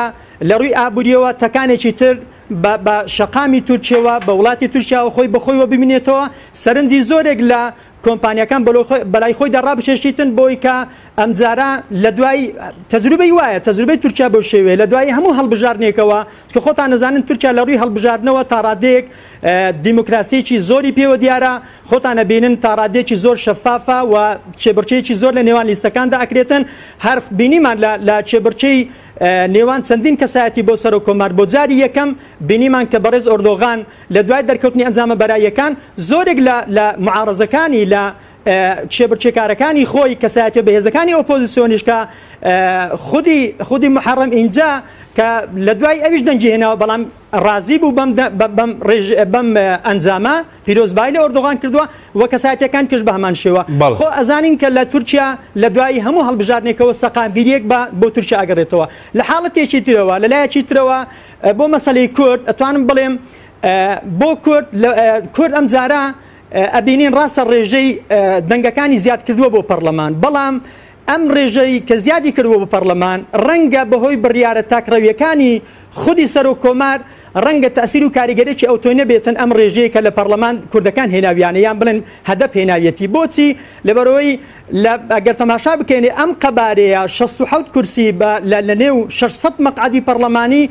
لە ڕووی ئابووریەوە تەکانێکی تر بە شەقامی تورکیەوە بە وڵاتی تورکیاوە خۆی بەخۆیەوە ببینێتەوە سەرنجی زۆرێک لە کۆمپانیەکان بەلای خۆی دەڕابچێشیتن بۆی کە ئەمجارە لە دوای تەجروبەی وایە تەجروبەی تورکیا بەو شێوەیە لە دوای هەموو هەڵبژاردنێکەوە کە خۆتان نەزانن تورکیا لە ڕووی هەڵبژاردنەوە تا ڕادەیەک دیموکراسیەکی زۆری پێوە دیارە خۆتانە بینن تا ڕادێکی زۆر شەفافە و چێبرچەیەکی زۆر لە نێوان لیستەکاندا ئەکرێتن هەر بینیمان لە چێبرچەی نێوان چەندین کەسایەتی بۆ سەر و کۆمار بۆ جاری یەکەم بینیمان کە بەڕێز ئۆردۆغان لە دوای دەرکەوتنی ئەنجامە بەراییەکان زۆرێک لە معارەزەکانی لە چێبرچێکارەکانی خۆی کەسایەتی بەهێزەکانی ئۆپۆزیسیۆنیشکە خودی محەڕەم ئینجا کە لە دوای ئەویش دەنجی هێناوە بەڵام ڕازی بوو بەم ئەنجامە پیرۆزبایی لە ئۆردۆغان کردووە وە کەسایەتەکان کەش بە هەمان شێوە خۆ ئەزانین کە لە تورکیا لە دوای هەموو هەڵبژاردنێکەوە سەقامگیریەک بۆ تورکیا ئەگەڕێتەوە لە حاڵەتێکی ترەوە لەلایەکی ترەوە بۆ مەسەلەی کورد ئەتوانم بڵێم بۆ کورد ئەم جارە ئەبینین ڕاستە ڕێژەی دەنگەکانی زیاد کردووە بۆ پەرلەمان بەڵام ئەم ڕێژەی کە زیادی کردووە بۆ پەرلەمان ڕەنگە بەهۆی بڕیارە تاکڕەویەکانی خودی سەر و کۆمار ڕەنگە تەسیر و کاریگەرێکی ئەوتۆی نەبێتن ئەم ڕێژەیە کە لە پەرلەمان کوردەکان هێناویانە یان بڵێن هەدەف هێناویەتی بۆچی لەبەرەوەی ئەگەر تەماشا بکەینێ ئەم قەبارەیە 67 کورسی لە نێو 600 مەقعدی پەرلەمانی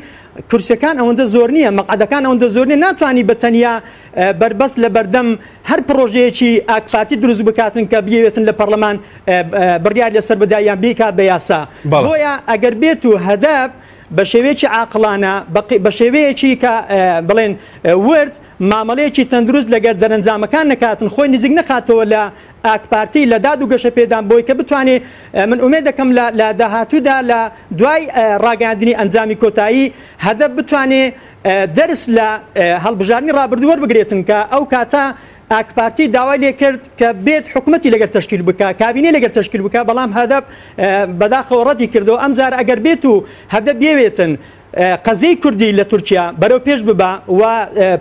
کورسەکان ئەوەندە زۆر نییە مەقعدەکان ئەوەندە زۆر نیە ناتوانانی بەتەنیا بربەست لە بەردەم هەر پرۆژەیەکی ئاکپارتی دروست بکاتن کە بێتن لە پەرلەمان بڕیار لەسەر بدایان بیکات بە یاسا بۆیە ئەگەر بێت و هەدەف بە شێوەیەکی عاقڵانە بە شێوەیەکی کە بڵێن ورد مامەڵەیەکی تەندروست لەگەر دەرەنجامەکان نەکاتن خۆی نزیک نەخاتەوە لە ئاکپارتی لە داد و گەشە پێدان بۆی کە بتوانێت من ئومێد دەکەم لە داهاتوودا لە دوای ڕاگەاندنی ئەنجامی کۆتایی هەدەف بتوانێت دەرس لە هەڵبژاردننی ڕابردووە بگرێتن کە ئەو کاتە ئاکپارتی داوای لێ کرد کە بێت حکوومەتی لەگەر تشکیل بکە کابینێ لەگەر تشکیل بکە بەڵام هەدەف بەداخەوە ڕەتی کردەوە ئەم جار ئەگەر بێت و هەدەف بێوێتن قەزەی کوردی لە تورکیا بەرەو پێش ببە و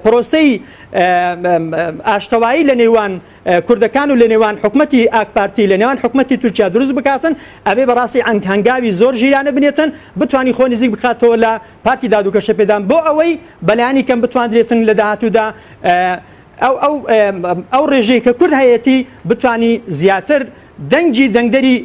پرۆسەی ئاشتەوایی لە نێوان کوردەکان و لە نێوان حکومەتی ئاکپارتی لە نێوان حکومەتی تورکیا دروست بکاتن ئەبێ بەڕاستی هەنگاوی زۆر ژیرانە بنێتن بتوانی خۆ نزیک بکاتەوە لە پارتی دادوکەشە پێدان بۆ ئەوەی بەلایانی کەم بتوانرێتن لە داهاتوودا ئەو ڕێژەی کە کورد هەیەتی بتوانی زیاتر دەنگی دەنگدەری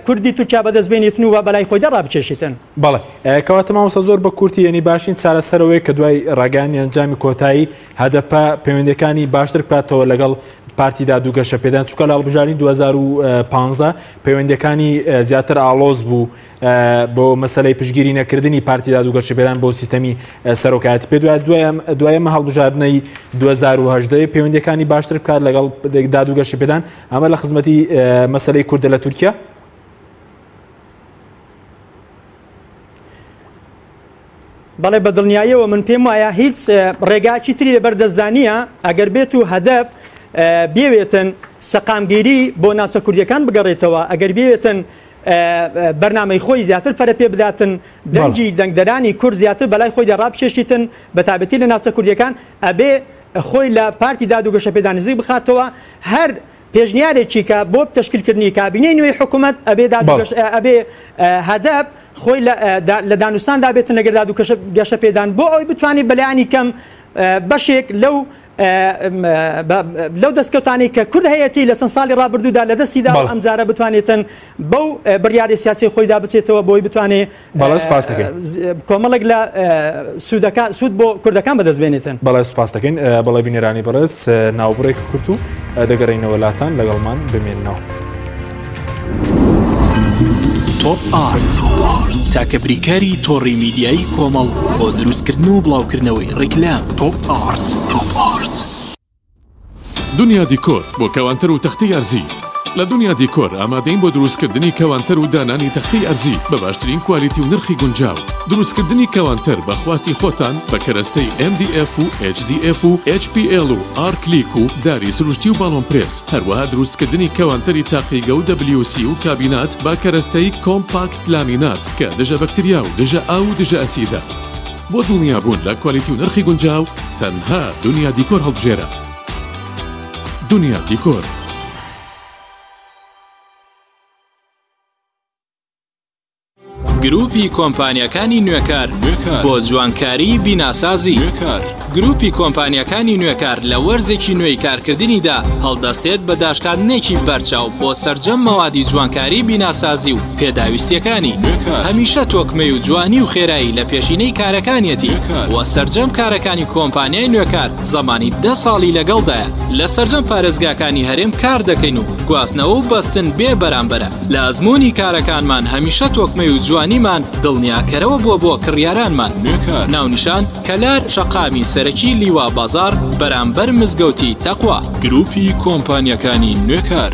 کوردی تورکیا بەدەستبێنێتن و بەلای خۆی دەڕابچێشێتن. بەڵێ کەواتە مامۆستا زۆر بە کورتی یعنی باشین چارەسەرەوەی کە دوای ڕاگەیانی ئەنجامی کۆتایی هەدەپە پەیوەندیەکانی باشتر بکاتەوە لەگەڵ پارتی دادوگەشە پێدان چووکە لە هەڵبژاردننی 2015 پەیوەندیەکانی زیاتر ئاڵۆز بوو بۆ مەسەلەی پشگیری نەکردنی پارتی دادوگەشە پێدان بۆ سیستەمی سەرۆکایەتی پێ دوایەمە هەڵبژاردنەی 2010 پەیوەندیەکانی باشتر بکات لەگەڵ دادوگەشە پێدان ئەمە لە خزمەتی مەسەلەی کوردە لە تورکیا. بەڵێ بە دڵنیاییەوە من پێم وایە هیچ ڕێگاکی تری لە بەردەستدانیە ئەگەر بێت و هەدەف بێوێتن سەقامگیری بۆ ناوچە کوردیەکان بگەڕێتەوە ئەگەر بێوێتن بەرنامەی خۆی زیاتر پەرە پێ بداتن دەنگی دەنگدەرانی کورد زیاتر بەلای خۆی دەڕابچێشیتن بە تایبەتی لە ناوچە کوردیەکان ئەبێ خۆی لە پارتی دادوگەشە پێدان نزیک بخاتەوە هەر پێشنیارێکی کە بۆ تەشکیلکردنی کابینەی نوێی حکوومەت ئەبێ هەدەف خۆی لە دانوستاندا بێتن لەگەر دادوگەشە پێدان بۆ ئەوی بتوانێت بەلایانی کەم بەشێک لەو دەستکەوتانی کە کورد هەیەی لە چەند ساڵی ڕابردوودا لە دەستیدا ئەمجارە بتوانێتن بەو بڕیاری سیاسی خۆیدا بچێتەوە بۆی بتوانێت کۆمەڵێک لە سوود بۆ کوردەکان بەدەستبێنێتن. بەڵێ سوپاس دەکەین بەڵێ بینێرانی بەڕێز ناوبڕێکی کورت و دەگەڕێینەوە لاتان لەگەڵمان بمێننەوە. تۆپ ئارت تاکە بریکاری تۆڕی میدیایی کۆمەڵ بۆ دروستکردن و بڵاوکردنەوەی ڕیکلام. تۆپ ئارت. دنیا دیکۆر بۆ کەوانتەر و تەختەی ئەرزی. لە دنیا دیکۆر ئامادەین بۆ دروستکردنی کەوانتەر و دانانی تەختەی ئەرزی بە باشترین کوالیتی و نرخی گونجاو. دروستکردنی کەوانتەر بە خواستی خۆتان بە کەرەستەی MDF و HDF و HPL و R-Click و داری سروشتی و باڵۆن پرێس. هەروەها دروستکردنی کەوانتەری تاقیگە و WC و کابینات با کەرەستەی کۆمپاکت لامینات کە دژە بەکتریا و دژە ئاو و دژە ئەسیدە. بۆ دڵنیابوون لە کوالیتی و نرخی گونجاو تەنها دنیا دیکۆر هەڵبژێرە. دنیا دیکۆر. گروپی کۆمپانیەکانی نوێکار بۆ جوانکاری بیناسازی. گروپی کۆمپانیەکانی نوێکار لە وەرزێکی نوێی کارکردنیدا هەڵدەستێت بە داشکاندنێکی بەرچاو بۆ سەرجەم مەوادی جوانکاری بیناسازی و پێداویستیەکانی. هەمیشە تۆکمەی و جوانی و خێرایی لە پێشینەی کارەکانیەتی وە سەرجەم کارەکانی کۆمپانیای نوێکار زەمانی 10 ساڵی لەگەڵدایە. لە سەرجەم پارێزگاکانی هەرێم کار دەکەین و گواستنەوە و بەستن بێ بەرامبەرە. لە ئەزمموی کارەکانمان هەمیشە تۆکمەی و جوانیمان دڵنیاکەرەوە بۆ کڕیارانمان. ناونیشان کەلار شەقامی سەرەکی لیوا بازار بەرامبەر مزگەوتی تەقوا. گروپی کۆمپانیەکانی نوێکار.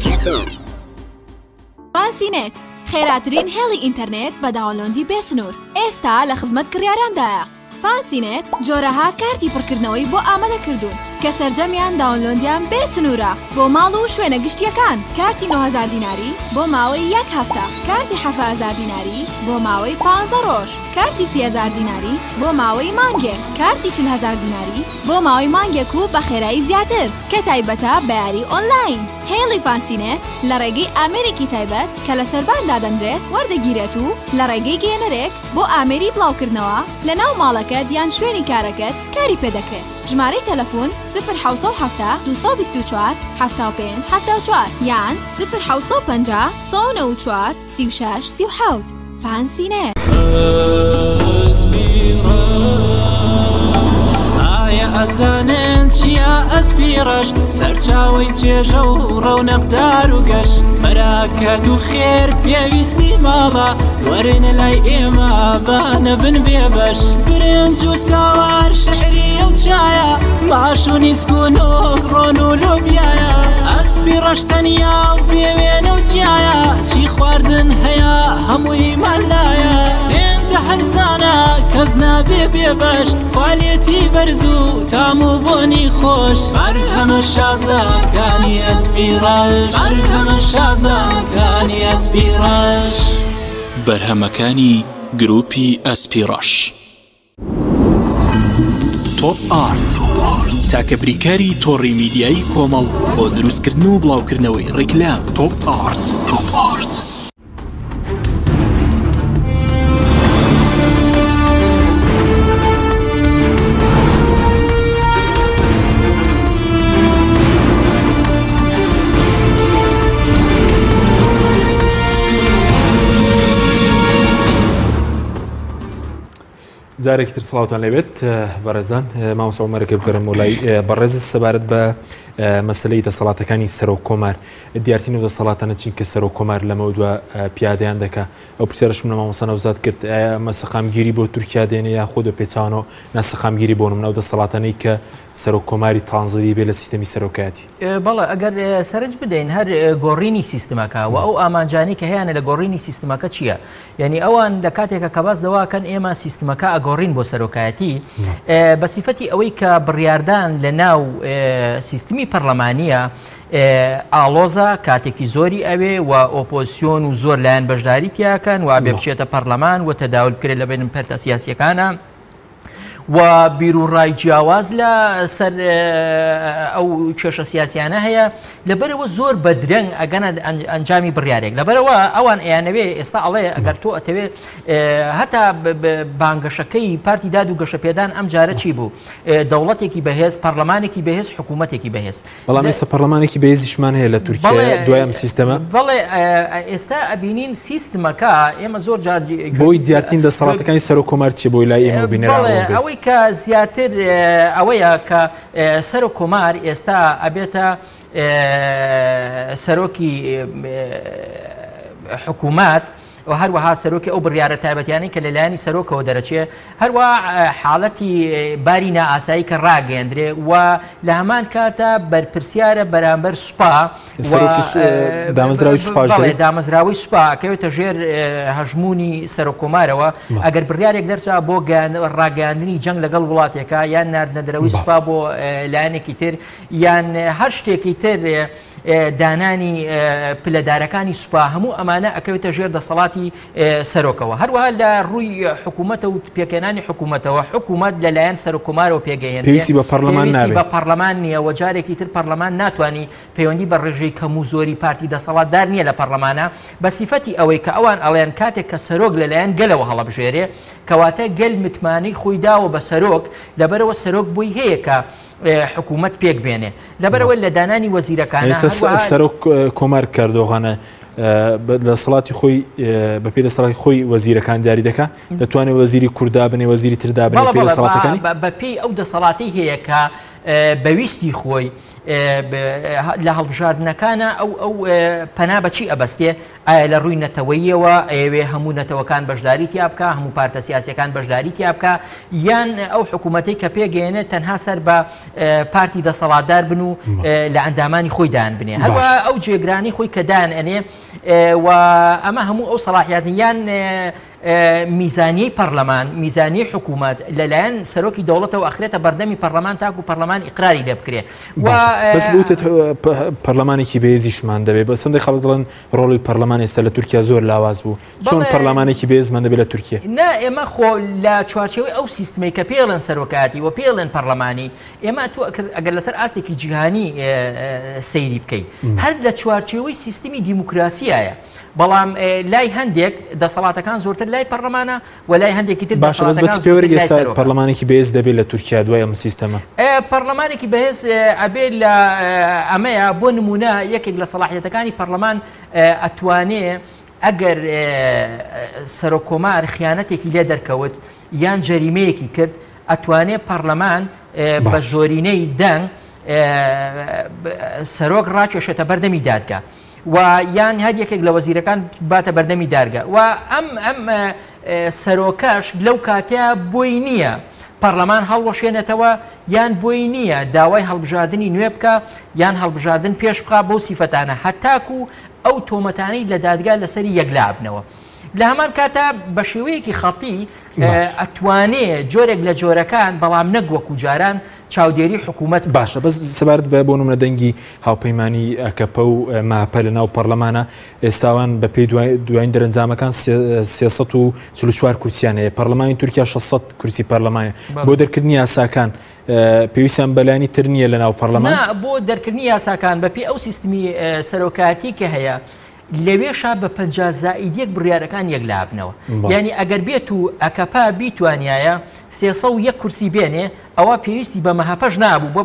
فانسینێت خێراترین هێڵی ئینتەرنێت بە داوەلۆندی بێسنوور ئێستا لە خزمەت کڕیاراندایە. فانسینێت جۆرەها کارتی پڕکردنەوەی بۆ ئامادە کردوون کە سەرجەمیان داوەلۆندیان بێ سنوورە بۆ ماڵ و شوێنە گشتیەکان. کارتی 9000 دیناری بۆ ماوەی 1 هەفتە. کارتی 7000 دیناری بۆ ماوەی 15 ڕۆژ. کارتی 30000 دیناری بۆ ماوەی مانگێک. کارتی 40000 دیناری بۆ ماوەی مانگێک و بە خێرایی زیاتر کە تایبەتە بە یاری ئۆنلاین. هێڵی فانسینێت لە ڕێگەی ئامێرێکی تایبەت کە لە سەرباندا دەنرێت وەردەگیرێت و لە ڕێگەی گەێنەرێک بۆ ئامێری بڵاوکردنەوە لە ناو ماڵەکەت یان شوێنی کارەکەت کاری پێدەکرێت. ژمارەی تەلەفۆن 070 224 75 74 یان 050 194 36 37. فانسینێت. ئەزانن چیا ئەسپیڕەش سەرچاوی چێژە و ڕەونەقدار و گەش بەراکەت و خێر پێویستی ماڵە وەرن لای ئێمە بانە بن بێبەش برنج و ساوار شعری ئەو چایە ماش و نیسکون و ڕۆن و لۆبیایە ئەسپیڕەش تەنیا و بێوێنە و جیایە چی خواردن هەیە هەمووی مەلایە هێندە هەرزانە کەس نابێ بێبەش کوالێتی بەرز و تام و بۆنی خۆش بەرهەمە شازاکانی ئەسپیڕەش بەرهەمە شازاکانی ئەسپیڕەش بەرهەمەکانی گروپی ئەسپیڕەش. تۆپ ئارت تاکە بریکاری تۆڕی میدیایی کۆمەڵ بۆ دروستکردن و بڵاوکردنەوەی ڕیکلام. تۆپ ئارت. جارێکتر سڵاوتان لەبێت بەڕێزان مامۆستا عومەرەکە بگەڕم وڵای بەڕێز سەبارەت بە مەسلەی دەسەڵاتەکانی سەرۆک کۆمار دیارتین و دەسەڵاتانە چین کە سەرۆک کۆمار لەمە دووە پیادەیان دەکا ئەو پرسیارشم لە مامۆستا نەوزاد کرد مەسەقامگیری بۆ تورکیا دێنێ یا خۆ دەپێچانەوە ناسەقامگیری بۆ نمونە و دەسەڵاتانەی کە سەرۆک کۆماری ترانزیتی بێ لە سیستەمی سەرۆکایەتی. بەڵێ ئەگەر سەرنج بدەین هەر گۆڕینی سیستمەکە و ئەو ئامانجانی کە هەیەە لە گۆڕینی سیستمەکە چییە؟ یعنی ئەوان لە کاتێکە کە باس دەواکەن ئێمە سیستمەکە ئەگۆڕین بۆ سەرۆکایەتی بە سیفەتی ئەوەی کە بڕیاردان لە ناو سیستمی پەرلەمانیە ئاڵۆزە کاتێکی زۆری ئەوێ و ئۆپۆزیسیۆن و زۆر لایەن بەشداری تیاکەن و بێ بچێتە پەرلەمان و تەداول بکرێت لە بینم پەرتە سیاسیەکانە و بیرروڕای جیاواز لە سەر ئەو کێشە سیاسیانە هەیە لەبەرەوە زۆر بەدرەنگ ئەگەنە ئەنجامی بڕیارێک لەبەرەوە ئەوان ئەیانەوێ ئێستا ئەڵێ ئەگەر تۆ ئەتەوێت هەتا بانگەشەکەی پارتی داد و گەشەپێدان ئەم جارە چی بوو دەوڵەتێکی بەهێز پەرلەمانێکی بەهێز حکوومەتێکی بەهێز بەڵام ئێستا پەرلەمانێکی بەهێزیشمان هەیە لە تورکیا دوای ئەم سیستەمە بەڵێ ئێستا ئەبینین سیستمەکە ئێمە زۆر جار بۆی دیارتین دەسەڵاتەکانی سەرۆک کۆمار چی بۆی لای ئێمە بینێراوە کە زیاتر ئەوەیە کە سەرۆک کۆمار ئێستا ئەبێتە سەرۆکی حکوومەت و هەروەها سەرۆکی ئەو بڕیارە تایبەتیانی کە لەلایەنی سەرۆکەوە دەرەچێ هەروە حاڵەتی باری نائاسایی کە ڕاگەندرێ و لە هەمان کاتە بەرپرسیارە بەرامبەر سوپا دامەزراوی سوپا کەوێتە ژێر هەژمونی سەرۆک کۆمارەوە ئەگەر بڕیارێک دەرچا بۆ ڕاگەاندنی جەنگ لەگەڵ وڵاتێکە یان ناردنەدرەوەی سوپا بۆ لایەنێکی تر یان هەر شتێکی تر دانانی پلەدارەکانی سوپا هەموو ئەمانە ئەکەوێتە ژێر دەسەڵاتی سەرۆکەوە هەروەها لە ڕووی حکوومەتە و پێکێنانی حکوومەتەوە حکوومەت لەلایەن سەرۆک کۆمارەوە پێگەیەن پێویستی بە پەرلەمان نییە و جارێکی تر پەرلەمان ناتوانانی پەیوەندی بە ڕێژەی کەم و زۆری پارتی دەسەڵاتدار نییە لە پەرلەمانە بە سیفەتی ئەوەی کە ئەوان ئەڵێن کاتێک کە سەرۆک لەلایەن گەلەوە هەڵەبژێرێ کەواتە گەل متمانەی خۆی داوە بە سەرۆک لەبەرەوە سەرۆک بۆی هەیە کە حکوومەت پێک بێنێ لەبەرەوە لە دانانی وەزیرەکانە سەرۆک کۆمار کاردۆغانە لە سەڵاتی خۆی بە پێ دەسەڵاتی خۆی وەزیرەکان دیاری دەکات دەتوانێت وەزیری کووردا بنێ وەزیری تردا بنێ پێ دەسەڵاتەکانی بە پێی ئەو دەسەڵاتی هەیە کە بەویستی خۆی لە هەڵبژاردنەکانە ئەو پەنا بەچی ئەبەستێ ئایا لە ڕووی نەتەوەیەوە ئەوێ هەموو نەتەوەکان بەشداری تیا بکە هەموو پارتە سیاسیەکان بەشداری تیا بکە یان ئەو حکوومەتەی کە پێگەێنێت تەنها سەر بە پارتی دەسەڵاتدار بن و لە ئەندامانی خۆی دان بنێ هەروە ئەو جێگرانی خۆی کە دان ئەنێ و ئەمە هەموو ئەو سەڵاحیاتن یان میزانیەی پەرلەمان میزانیەی حکوومەت لەلایەن سەرۆکی دەوڵەتەوە ئەخرێتە بەردەمی پەرلەمان تاکو پەرلەمان ئیقراری لێ بکرێ بەس بوتت پەرلەمانێکی بەهێزیشمان دەبێت بە سندی خەڵک دڵن ڕۆڵی پەرلەمان ئێستا لە تورکیا زۆر لاواز بوو چۆن پەرلەمانێکی بەهێزمان دەبێت لە تورکیا نا ئێمە خۆ لە چوارچێوەی ئەو سیستمی کە پێڵێن سەرۆکاتی و پێڵێن پەرلەمانی ئێمە تو ئەگەر لەسەر ئاستێکی جیهانی سەیری بکەیت هەر لە چوارچێوەی سیستمی دیموکراسیایە بەڵام لای هەندێک دەسەڵاتەکان زۆرتر لای پەرلەمانە و لای هەندێکی تر باشە بەس بە پێوەری ئێستا پەرلەمانێکی بەهێز دەبێت لە تورکیا دوای ئەم سیستەمە پەرلەمانێکی بەهێز ئەبێت لە ئەمەیە بۆ نمونە یەکێک لە سەڵاحیەتەکانی پەرلەمان ئەتوانێ ئەگەر سەرۆک کۆمار خیانەتێکی لێ دەرکەوت یان جەریمەیەکی کرد ئەتوانێت پەرلەمان بە زۆرینەی دەنگ سەرۆک ڕاکێشێتە بەردەمی دادگا و یان هەر یەکێک لە وەزیرەکان باتە بەردەمی دارگا و ئەم سەرۆکەش لەو کاتەیە بۆی نییە پەرلەمان هەڵوەشێنێتەوە یان بۆی نییە داوای هەڵبژاردننی نوێ بکە یان هەڵبژاردن پێش بخا بۆ سیفەتانە هەتاکو ئەو تۆمەتانەی لە دادگا لەسەری یەکلا بنەوە لە هەمان کاتە بە شێوەیەکی خەڵتی ئەتوانێت جۆرێک لە جۆرەکان بەڵام نەگوەکو جاران چاودێری حکوومەت باشە بەس سەبارەت بە بۆ نمونە دەنگی هاوپەیمانی ئەکەپە و ماپە لە ناو پەرلەمانە ئێستاوان بە پێی دوایین دەرەنجامەکان 344 کورسیان هەیە پەرلەمانی تورکیا 600 کورسی پەرلەمانە بۆ دەرکردنی یاساکان پێویستیان بەلایانی تر نییە لە ناو پەرلەمان بۆ دەرکردنی یاساکان بە پێی ئەو سیستمی سەرۆکاتی کە هەیە لەوێشا بە 50 زائیدیەک بڕیارەکان یەک لابنەوە یعنی ئەگەر بێت و ئەکەپا بیتوانایە 301 کورسی بێنێ ئەوە پێویستی بە مەهاپەش نابوو بۆ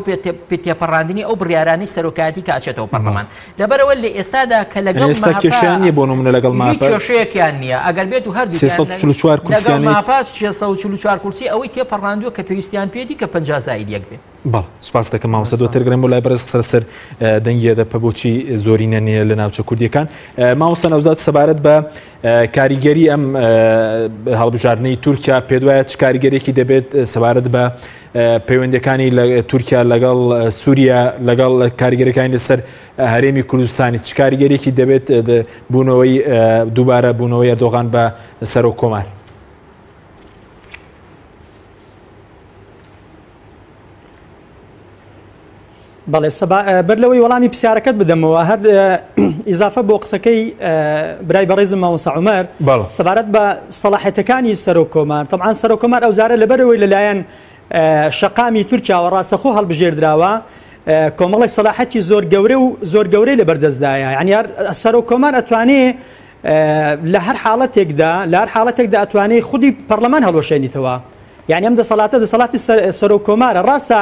پێتێپەڕاندنی ئەو بڕیارانی سەرۆکاتی کاچێتەوە پەرلەمان لەبەرەوە لە ئێستادا کە لەگەڵ کێشیان بۆ نمونە لەگەڵ کێشەیەکیان نییە ئەگەر بێت و هەردوو ماپاس 644 کورسی ئەوەی تێپەڕاندووە کە پێویستیان پێدی کە 50 زائیدیەک بێت بەڵ سپاس دەکەم مامۆستا دواتر گرم بۆ لای بەرز سەرسەر دەنگیەدە پە بۆچی زۆری نەنیە لە ناوچە کوردیەکان مامۆستا نەوزاد سەبارەت بە کاریگەری ئەم هەڵبژاردنەی تورکیا پێ دوایە چ کاریگەرێکی دەبێت سەبارەت بە پەیوەندەکانی لە تورکیا لەگەڵ سووریا لەگەڵ کاریگەریەکانی لەسەر هەرێمی کوردستانی چ کاریگەرێکی دەبێت بوونەوەی دووبارە بوونەوەی ئەردۆغان بە سەرۆک کۆمار بەڵێ بەر لەوەی وەڵامی پرسیارەکەت بدەمەوە هەر ئیزافە بۆ قسەکەی برای بەڕێزم مامۆستا عومەر سەبارەت بە سەلاحیەتەکانی سەرۆک کۆمار طبعاً سەرۆک کۆمار ئەوجارە لەبەرەوەی لەلایەن شەقامی تورکیا و ڕاستەخۆ هەڵبژێردراوە کۆمەڵی سەلاحەتی زۆر گەورەی لەبەردەستدایە یعنی سەرۆک کۆمار ئەتوانێت لە هەر حاڵەتێکدا ئەتوانێت خودی پەرلەمان هەڵوەشێنیتەوە یعنی ئەم دەسەڵاتی سەرۆک کۆمارە ڕاستە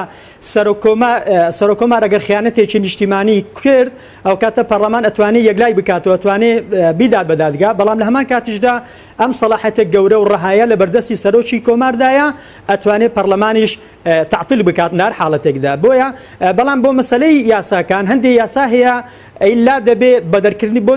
سەرۆک کۆمار ئەگەر خیانەتێکی نیشتیمانی کرد ئەو کاتە پەرلەمان ئەتوانێت یەکلای بکاتەوە ئەتوانێت بیدات بە دادگا بەڵام لە هەمان کاتیشدا ئەم سەلاحەتە گەورە و ڕەهایە لە بەردەستی سەرۆکی کۆماردایە ئەتوانێت پەرلەمانیش تعتیل بکات لە هەر حاڵەتێکدا بۆیە بەڵام بۆ مەسەلەی یاساکان هەندێک یاسا هەیە ئیلا دەبێت بە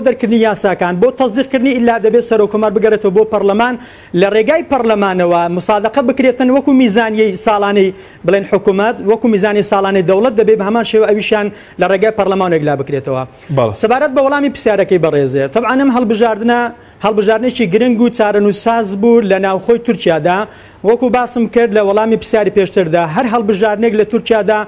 دەرکردنی یاساکان بۆ تەزدیقکردنی ئیلا دەبێت سەرۆک کۆمار بگەرێتەوە بۆ پەرلەمان لە ڕێگای پەرلەمانەوە مسادقە بکرێتن وەکو میزانیەی ساڵانەی بڵێن حکوومەت وەکو میزانی ساڵانەی دەوڵەت دەبێت بە هەمان شێوە ئەویشیان لە ڕێگای پەرلەمان ئەگلا بکرێتەوە سەبارەت بە وەڵامی پرسیارەکەی بەڕێزێ طبعاً ئەم هەڵبژاردنێکی گرنگ و چارەنووساز بوو لە ناوخۆی تورکیادا وەکو باسم کرد لە وەڵامی پرسیاری پێشتردا هەر هەڵبژاردنێک لە تورکیادا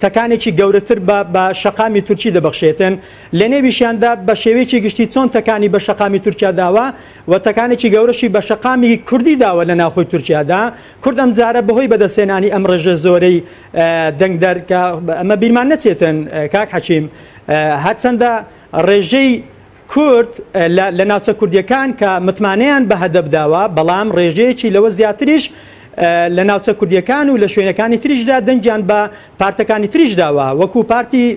تەکانێکی گەورەتر بە شەقامی تورکی دەبەخشێتن لە نێویشیاندا بە شێوەیەکی گشتی چۆن تەکانی بە شەقامی تورکیا داوە و تەکانێکی گەورەشی بە شەقامی کوردی داوە لە ناوخۆی تورکیادا کورد ئەم جارە بەهۆی بەدەستێنانی ئەم ڕێژە زۆرەی دەنگدەرکە ئەمە بیرمان نەچێتن کاک حەچیم هەرچەندە ڕێژەی کورد لە ناوچە کوردیەکان کە متمانەیان بە هەدەف داوە بەڵام ڕێژەیەکی لەوە زیاتریش لە ناوچە کوردیەکان و لە شوێنەکانی تریشدا دەنگیان بە پارتەکانی تریش داوە وەکو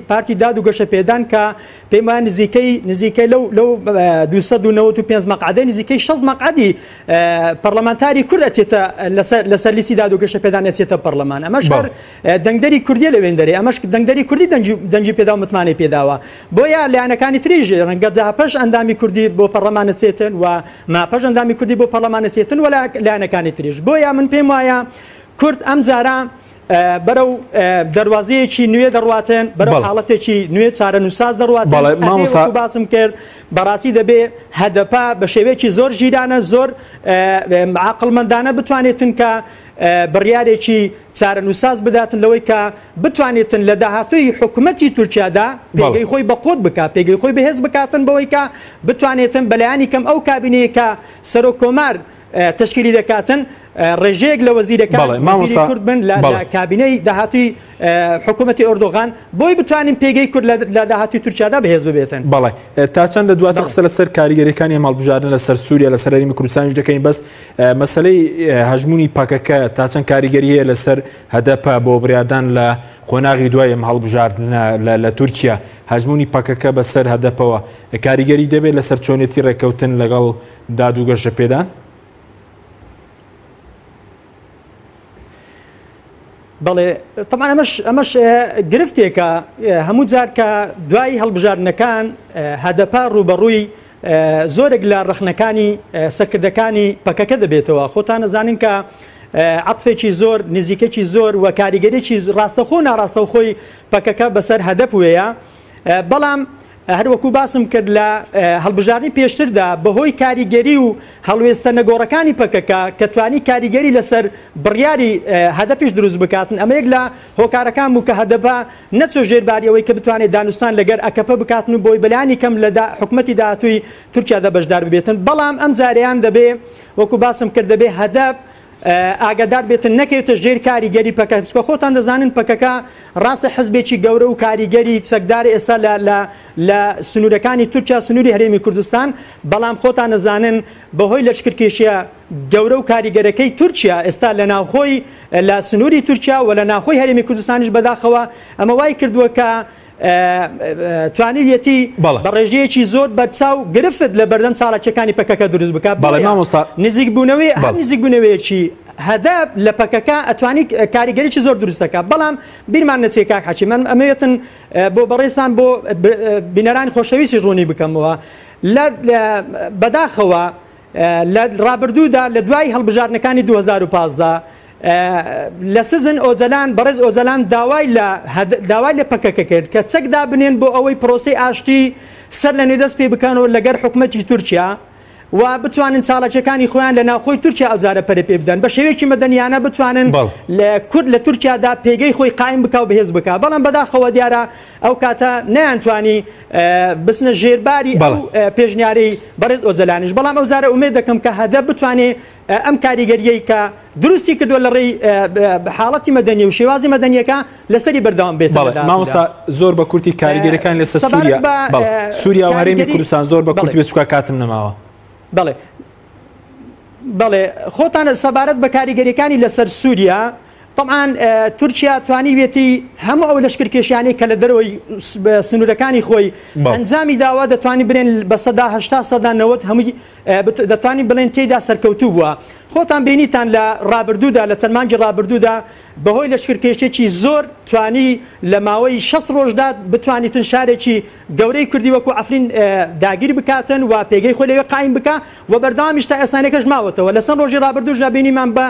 پارتی داد و گەشە پێدان کە پێم وایە نزیکەی لەو 295 مەقعدەی نزیکەی 6 مەقعدی پەرلەمانتاری کورد ئەچێتە لەسەر لیستی داد و گەشە پێدان ئەچێتە پەرلەمان ئەمەش هەر دەنگدەری کوردیە لەوێن دەرێ ئەمەش دەنگدەری کوردی دەنگی پێدا و متمانەی پێداوە بۆیە لایەنەکانی تریژ ڕەنگە جاپەش ئەندامی کوردی بۆ پەرلەمان ئەچێتن و ماپەش ئەندامی کوردی بۆ پەرلەمان ئەچێتن و لایەنەکانی تریژ بۆیە من پێم وایە کورد ئەم جارە بەرەو دەواازەیەکی نوێ دەڕواتێن بەرەو حاڵەتێکی نوێ چارەنووساز دەڕواتێن باسم کرد بەڕاستی دەبێ هەدەپا بە شێوەیەکی زۆر ژیرانە زۆر عاقڵمەندانە بتوانێتن کە بڕیارێکی چارەنووساز بداتن لەوەی کە بتوانێتن لە داهاتووی حکوومەتی تورکیادا پێگەی خۆی بەقۆت بکات پێگەی خۆی بەهێز بکاتن بەوەی کە بتوانێتن بەلایانی کەم ئەو کابینەیە کە سەرۆک کۆمار تشکیلی دەکاتن ڕێژەیەک لە وەزیرەکان کورد بن لە کابینەی داهاتووی حکوومەتی ئۆردۆغان بۆی بتوانین پێگەی کورد لە داهاتووی تورکیادا بەهێز ببێتن بەڵێ تا چەندە دواتر قسە لەسەر کاریگەریەکانی هەڵبژاردن لەسەر سووریا لەسەر هەرێمی کوردستانیش دەکەین بەس مەسەلەی هەژمونی پاکەکە تا چەند کاریگەری هەیە لەسەر هەدەپە بۆ بڕیاردان لە قۆناغی دوای ئەم هەڵبژاردنە لە تورکیا هەژمونی پاکەکە بەسەر هەدەپەوە کاریگەری دەبێت لەسەر چۆنێتی ڕێکەوتن لەگەڵ داد و گەشە پێدان بەڵێ طبعا ئەمەش گرفتێکە هەموو جار کە دوای هەڵبژاردنەکان هەدەپا ڕوبەڕووی زۆرێک لە ڕخنەکانی سەرکردەکانی پەکەکە دەبێتەوە خۆتان نەزانین کە عەتفێکی زۆر نزیکێکی زۆر و کاریگەریێکی ڕاستەخۆ ناڕاستەوخۆی پەکەکە بەسەر هەدەپ وەیە بەڵام هەروەکو باسم کرد لە هەڵبژارنی پێشتردا بەهۆی کاریگەری و هەڵوێستە نەگۆڕەکانی پەکەکە کە توانی کاریگەری لەسەر بڕیاری هەدەپیش دروست بکاتن ئەمە یەک لە هۆکارەکان بوو کە هەدەپە نەچۆ ژێرباریەوەی کە بتوانێت دانوستان لەگەر ئەکەپە بکاتن و بۆی بەلانی کەم لە حکوومەتی داهاتووی تورکیادا بەشدار ببێتن بەڵام ئەم جارەیان دەبێ وەکو باسم کرد دەبێ هەدەپ ئاگادار بێتن نەکەوێتە ژێر کاریگەری پەکە خۆتان دەزانن پەکەکە ڕاستە حزبێکی گەورە و کاریگەری چەکدار ئێستا لە سنوورەکانی تورکیا سنووری هەرێمی کوردستان بەڵام خۆتان دەزانن بەهۆی لەشکرکێشیە گەورە و کاریگەرەکەی تورکیا ئێستا لە ناوخۆی لە سنووری تورکیا و لە ناوخۆی هەرێمی کوردستانیش بەداخەوە ئەمە وای کردووە کە توانیویەتی بە ڕێژەیەکی زۆر بەرچاو گرفت لە بەردەم چاڵەکیەکانی پەکەکە دروست بکات نزیکبوونەوەیەکی هەدەپ لە پەکەکە ئەتوانی کاریگەریی زۆر دروستەکە بەڵام بیرمان نەچێت کاک حەچی من ئەمەوێتن بۆ بەڕێستان بۆ بینەرانی خۆشەویستی ڕوونی بکەمەوە بەداخەوە لە ڕابردوودا لە دوای هەڵبژارنەکانی 2015 لە سزن ئۆجەلان بەڕێز ئۆجەلان داوای لە پەکەکە کرد کە چەکدا بنێن بۆ ئەوەی پرۆسی ئاشتی سەر لە نێدەست پێ بکەنەوە لەگەر حکوومەتی تورکیا و بتوانن چاڵەکیەکانی خۆیان لە ناوخۆی تورکیا ئەوجارە پەرە پێ بدەن بە شێوەیەکی مەدەنیانە بتوانن لە کورد لە تورکیادا پێگەی خۆی قایم بکە و بەهێز بکە بەڵام بەداخەوە دیارە ئەو کاتە نەیانتوانی بسنە ژێرباری ئەو پێشنیارەی بەڕێز ئۆجەلانیش بەڵام ئەوجارە ئومێد دەکەم کە هەدەپ بتوانێت ئەم کاریگەریەی کە دروستی کردووە لە ڕێی حاڵەتی مەدەنی و شێوازی مەدەنیەکە لەسەری بەردەوام بێت مامۆستا زۆر بە کورتی کاریگەریەکان لەسەر سووریا و هەرێمی کوردستان زۆر بە کورتی بچووکە کاتم نەماوە بەڵێ خۆتان سەبارەت بە کاریگەریەکانی لەسەر سووریا طبعاً تورکیا توانیوێتی هەموو ئەو لەشکرکێشیانەی کە لە دەرەوەی سنوورەکانی خۆی ئەنجامی داوا دەتوانانی برێن بە 80 هەمووی دەتوانین بڵێن تێیدا سەرکەوتوو بووە خۆتان بینیتان لە ڕابردوودا لە چەند مانگی ڕابردوودا بەهۆی لەشکرکێشێکی زۆر توانی لە ماوەی 6 ڕۆژدا بتوانیتن شارێکی گەورەی کوردی وەکو ئەفرین داگیر بکاتن و پێگەی خۆی لەوێ قایم بکە و بەردەوامیش تا ئێستانێکەش ماوەتەوە لەسەر ڕۆژی ڕابردوودا بینیمان بە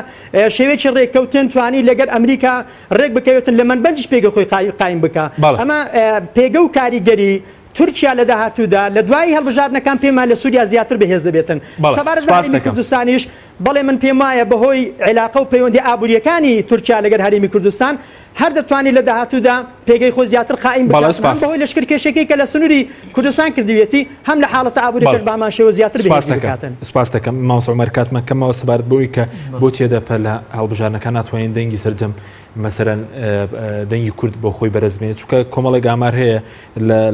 شێوەیەکی ڕێککەوتن توانی لەگەر ئەمریکا ڕێک بکەوێتن لە منبەنجش پێگە خۆی قایم بکە ئەمە پێگە و کاریگەری تورکیا لە داهاتوودا لە دوای هەڵبژارنەکان پێمان لە سووریا زیاتر بەهێز دەبێتن سەبارەت بە هەرێمی کوردستانیش بەڵێ من پێم وایە بەهۆی عێلاقە و پەیوەندی ئابووریەکانی تورکیا لەگەر هەرێمی کوردستان هەر دەتوانێت لە داهاتوودا پێگەی خۆ زیاتر قایم بکات بەهۆی لەشکرکێشەکەی کە لە سنووری کوردستان کردوێتی هەم لە حاڵەتە ئابووریەکەش بامان شێوە زیاتر بەهێز بکاتن سپاس دەکەم مامۆستا عومەر کاتمان کەمەوە سەبارەت بەوەی کە بۆ چێدەپە لە هەڵبژارنەکان ناتوانین دەنگی سەرجەم مەسەرەن دەنگی کورد بۆ خۆی بەرزبێنێت چونکە کۆمەڵێک ئامار هەیە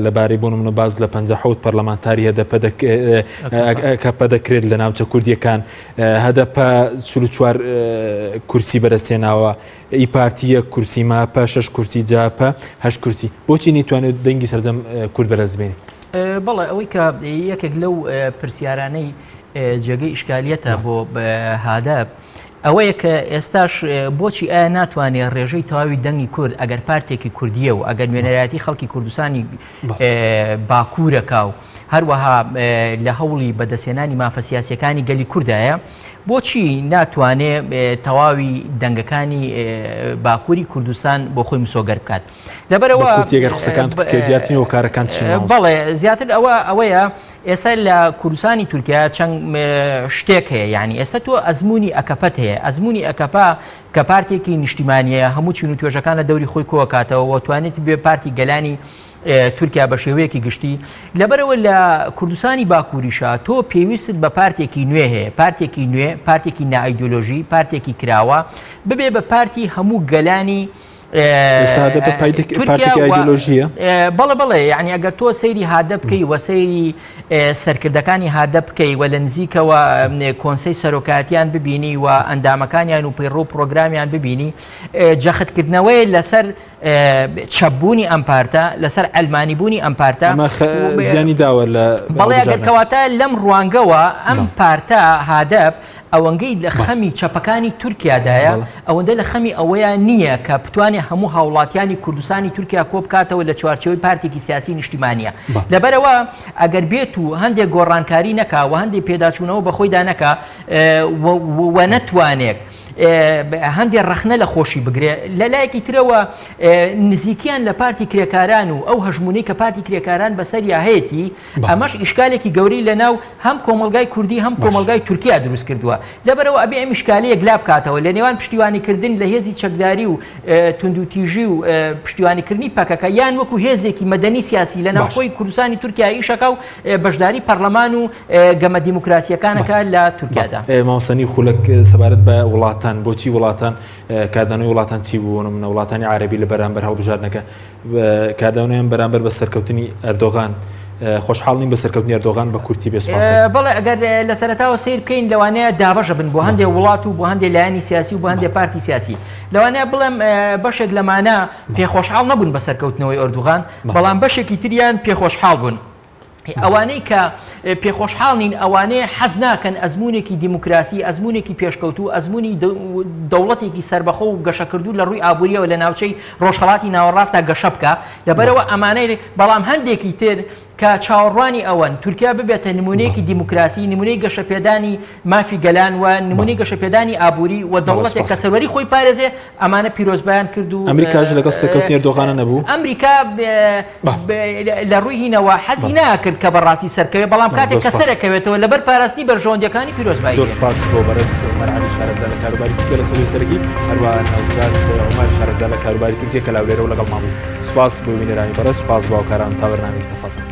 لەبارەی بۆ نمونە باز لە 57 پەرلەمانتاری هەدەپە دەکرێت لە ناوچە کوردیەکان هەدەپە 44 کورسی بەرزهێناوە ئی پارتیە کورسی ماپە 6 کورسی جاپە 8 کورسی بۆچی نەیتوانێت دەنگی سەرجەم کورد بەرزبێنێت بەڵێ ئەوەی کە یەکێک لەو پرسیارانەی جێگەی ئیشکالیەتە بۆ هەدەپ ئەوەیە کە ئێستاش بۆچی ئایا ناتوانێت ڕێژەی تەواوی دەنگی کورد ئەگەر پارتێکی کوردیە و ئەگەر نوێنەرایەتی خەڵکی کوردستانی باکوورەکە و هەروەها لە هەوڵی بەدەستێنانی مافە سیاسیەکانی گەلی کوردایە بۆچی ناتوانێت تەواوی دەنگەکانی باکووری کوردستان بۆ خۆی مسۆگەر بکات لەبەرەوە بەڵێ زیاتر ئەوەیە ئێستا لە کوردستانی تورکیا چەند شتێک هەیە یعنی ئێستا تۆ ئەزمموی ئەکەپەت هەیە ئەزمموی ئەکەپا کە پارتێکی نیشتیمانیە هەموو چین و توێژەکان لە دەوری خۆی کۆکاتەوە و توانێت بێ پارتی گەلانی تورکیا بە شێوەیەکی گشتی لەبەرەوە لە کوردستانی باکووریشا تۆ پێویستت بە پارتێکی نوێ هەیە پارتێکی نوێ پارتێکی نائیدۆلۆژی پارتێکی کراوە ببێ بە پارتی هەموو گەلانی بەڵێ یعنی ئەگەر تۆ سەیری هادە بکەی وە سەیری سەرکردەکانی هادە بکەی وە لە نزیکەوە کۆنسەی سەرۆکاتیان ببینی و ئەندامەکانیان و پەیڕۆ پرۆگرامیان ببینی جەختکردنەوەی لەسەر چەبوونی ئەم پارتە لەسەر ئەلمانیبوونی ئەم پارتە زیانی داوە لە بەڵێ ئەگەر کەواتە لەم ڕوانگەوە ئەم پارتە هادەپ ئەوەنگەی لە خەمی چەپەکانی تورکیادایە ئەوەندە لە خەمی ئەوەیە نییە کە بتوانێت هەموو هاوڵاتیانی کوردستانی تورکیا کۆ بکاتەوە لە چوارچەوەی پارتێکی سیاسی نیشتیمانیە لەبەرەوە ئەگەر بێت و هەندێک گۆڕانکاری نەکا و هەندێک پێداچوونەوە بەخۆیدا نەکا و نەتوانێت هەندێک ڕەخنە لە خۆشی بگرێ لە لایەکی ترەوە نزیکیان لە پارتی کرێکاران و ئەو هەژمونەی کە پارتی کرێکاران بەسەریا هەیەی ئەمەش ئیشکالێکی گەورەی لەناو هەم کۆمەلگای کوردی هەم کۆمەلگای تورکیا دروست کردووە لەبەرەوە ئەبێ ئەم ئیشکالەیە گلا بکاتەوە لە نێوان پشتیوانیکردن لە هێزی چەکداری و توندوتیژی و پشتیوانیکردنی پاکەکە یان وەکو هێزێکی مەدەنی سیاسی لە ناوخۆی کوردستانی تورکیا ئیشەکە و بەشداری پەرلەمان و گەمە دیموکراسیەکانەکە لە تورکیادا ماوسنی خولک سەبارەت بە وڵاتان بۆچی وڵاتان کاردانەوەی وڵاتان چی بوون منە وڵاتانی عربی لە بەرامبەر هەڵبژاردنەکە کاردانەوەیان بەرامبەر بە سەرکەوتنی ئەردۆغان خۆشحاڵ نین بە سەرکەوتنی ئەردۆغان بە کورتی بێسپاس بەڵێ ئەگەر لە سەرەتاوە سیر بکەین لەوانەیە دابەشە بن بۆ هەندێک وڵات و بۆ هەندێک لایەنی سیاسی و بۆ هەندێک پارتی سیاسی لەوانەیە بڵێم بەشێک لەمانە پێخۆشحاڵ نەبوون بە سەرکەوتنەوەی ئەردوغان بەڵام بەشێکی تریان پێخۆشحاڵ بوون ئەوانەی کە پێخۆشحاڵ نین ئەوانەیە حەز ناکەن ئەزمونێکی دیموکراسی ئەزمونێکی پێشکەوتو ئەزمونی دەوڵەتێکی سربەخۆ و گەشەکردو لە ڕووی ئابوووریەوە لە ناوچەی ڕۆژهەڵاتی ناوەڕاستە گەشە بکە لەبەرەوە ئەمانەی بەڵام هەندێکی تر کە چاوەڕوانی ئەوەن تورکیا ببێتە نمونەیەکی دیموکراسی نمونەی گەشەپێدانی مافی گەلان و نمونەی گەشەپێدانی ئابووری و دەوڵەتێک کە سەروەری خۆی پارێزێ ئەمانە پیرۆزبیان کرد و ئەمریکاش لەگەڵ سەرکەوتنی ئەردۆغانە نەبوو ئەمریکا لە ڕووی هینەوە حەزی ناکرد کە بەڕاستی سەرکەوێت بەڵام کاتێک کە سەرەکەوێتەوە لەبەر پاراستنی بەرژەوەندەکانی پیرۆزبایی زۆر سپاس بۆ بەرز مەرعەلی شارەزا لە کاروباری تورکیا لە سەرۆی سەرەکی هەروەها نەوزاد عومەر شارەزا لە کاروباری تورکیا کە لاولێرەوە لەگەڵ مابوو سپاس بۆ بینەرانی بەرز سپاس بۆ هاوکاران تا بەرنامەیەکی تەخەڵ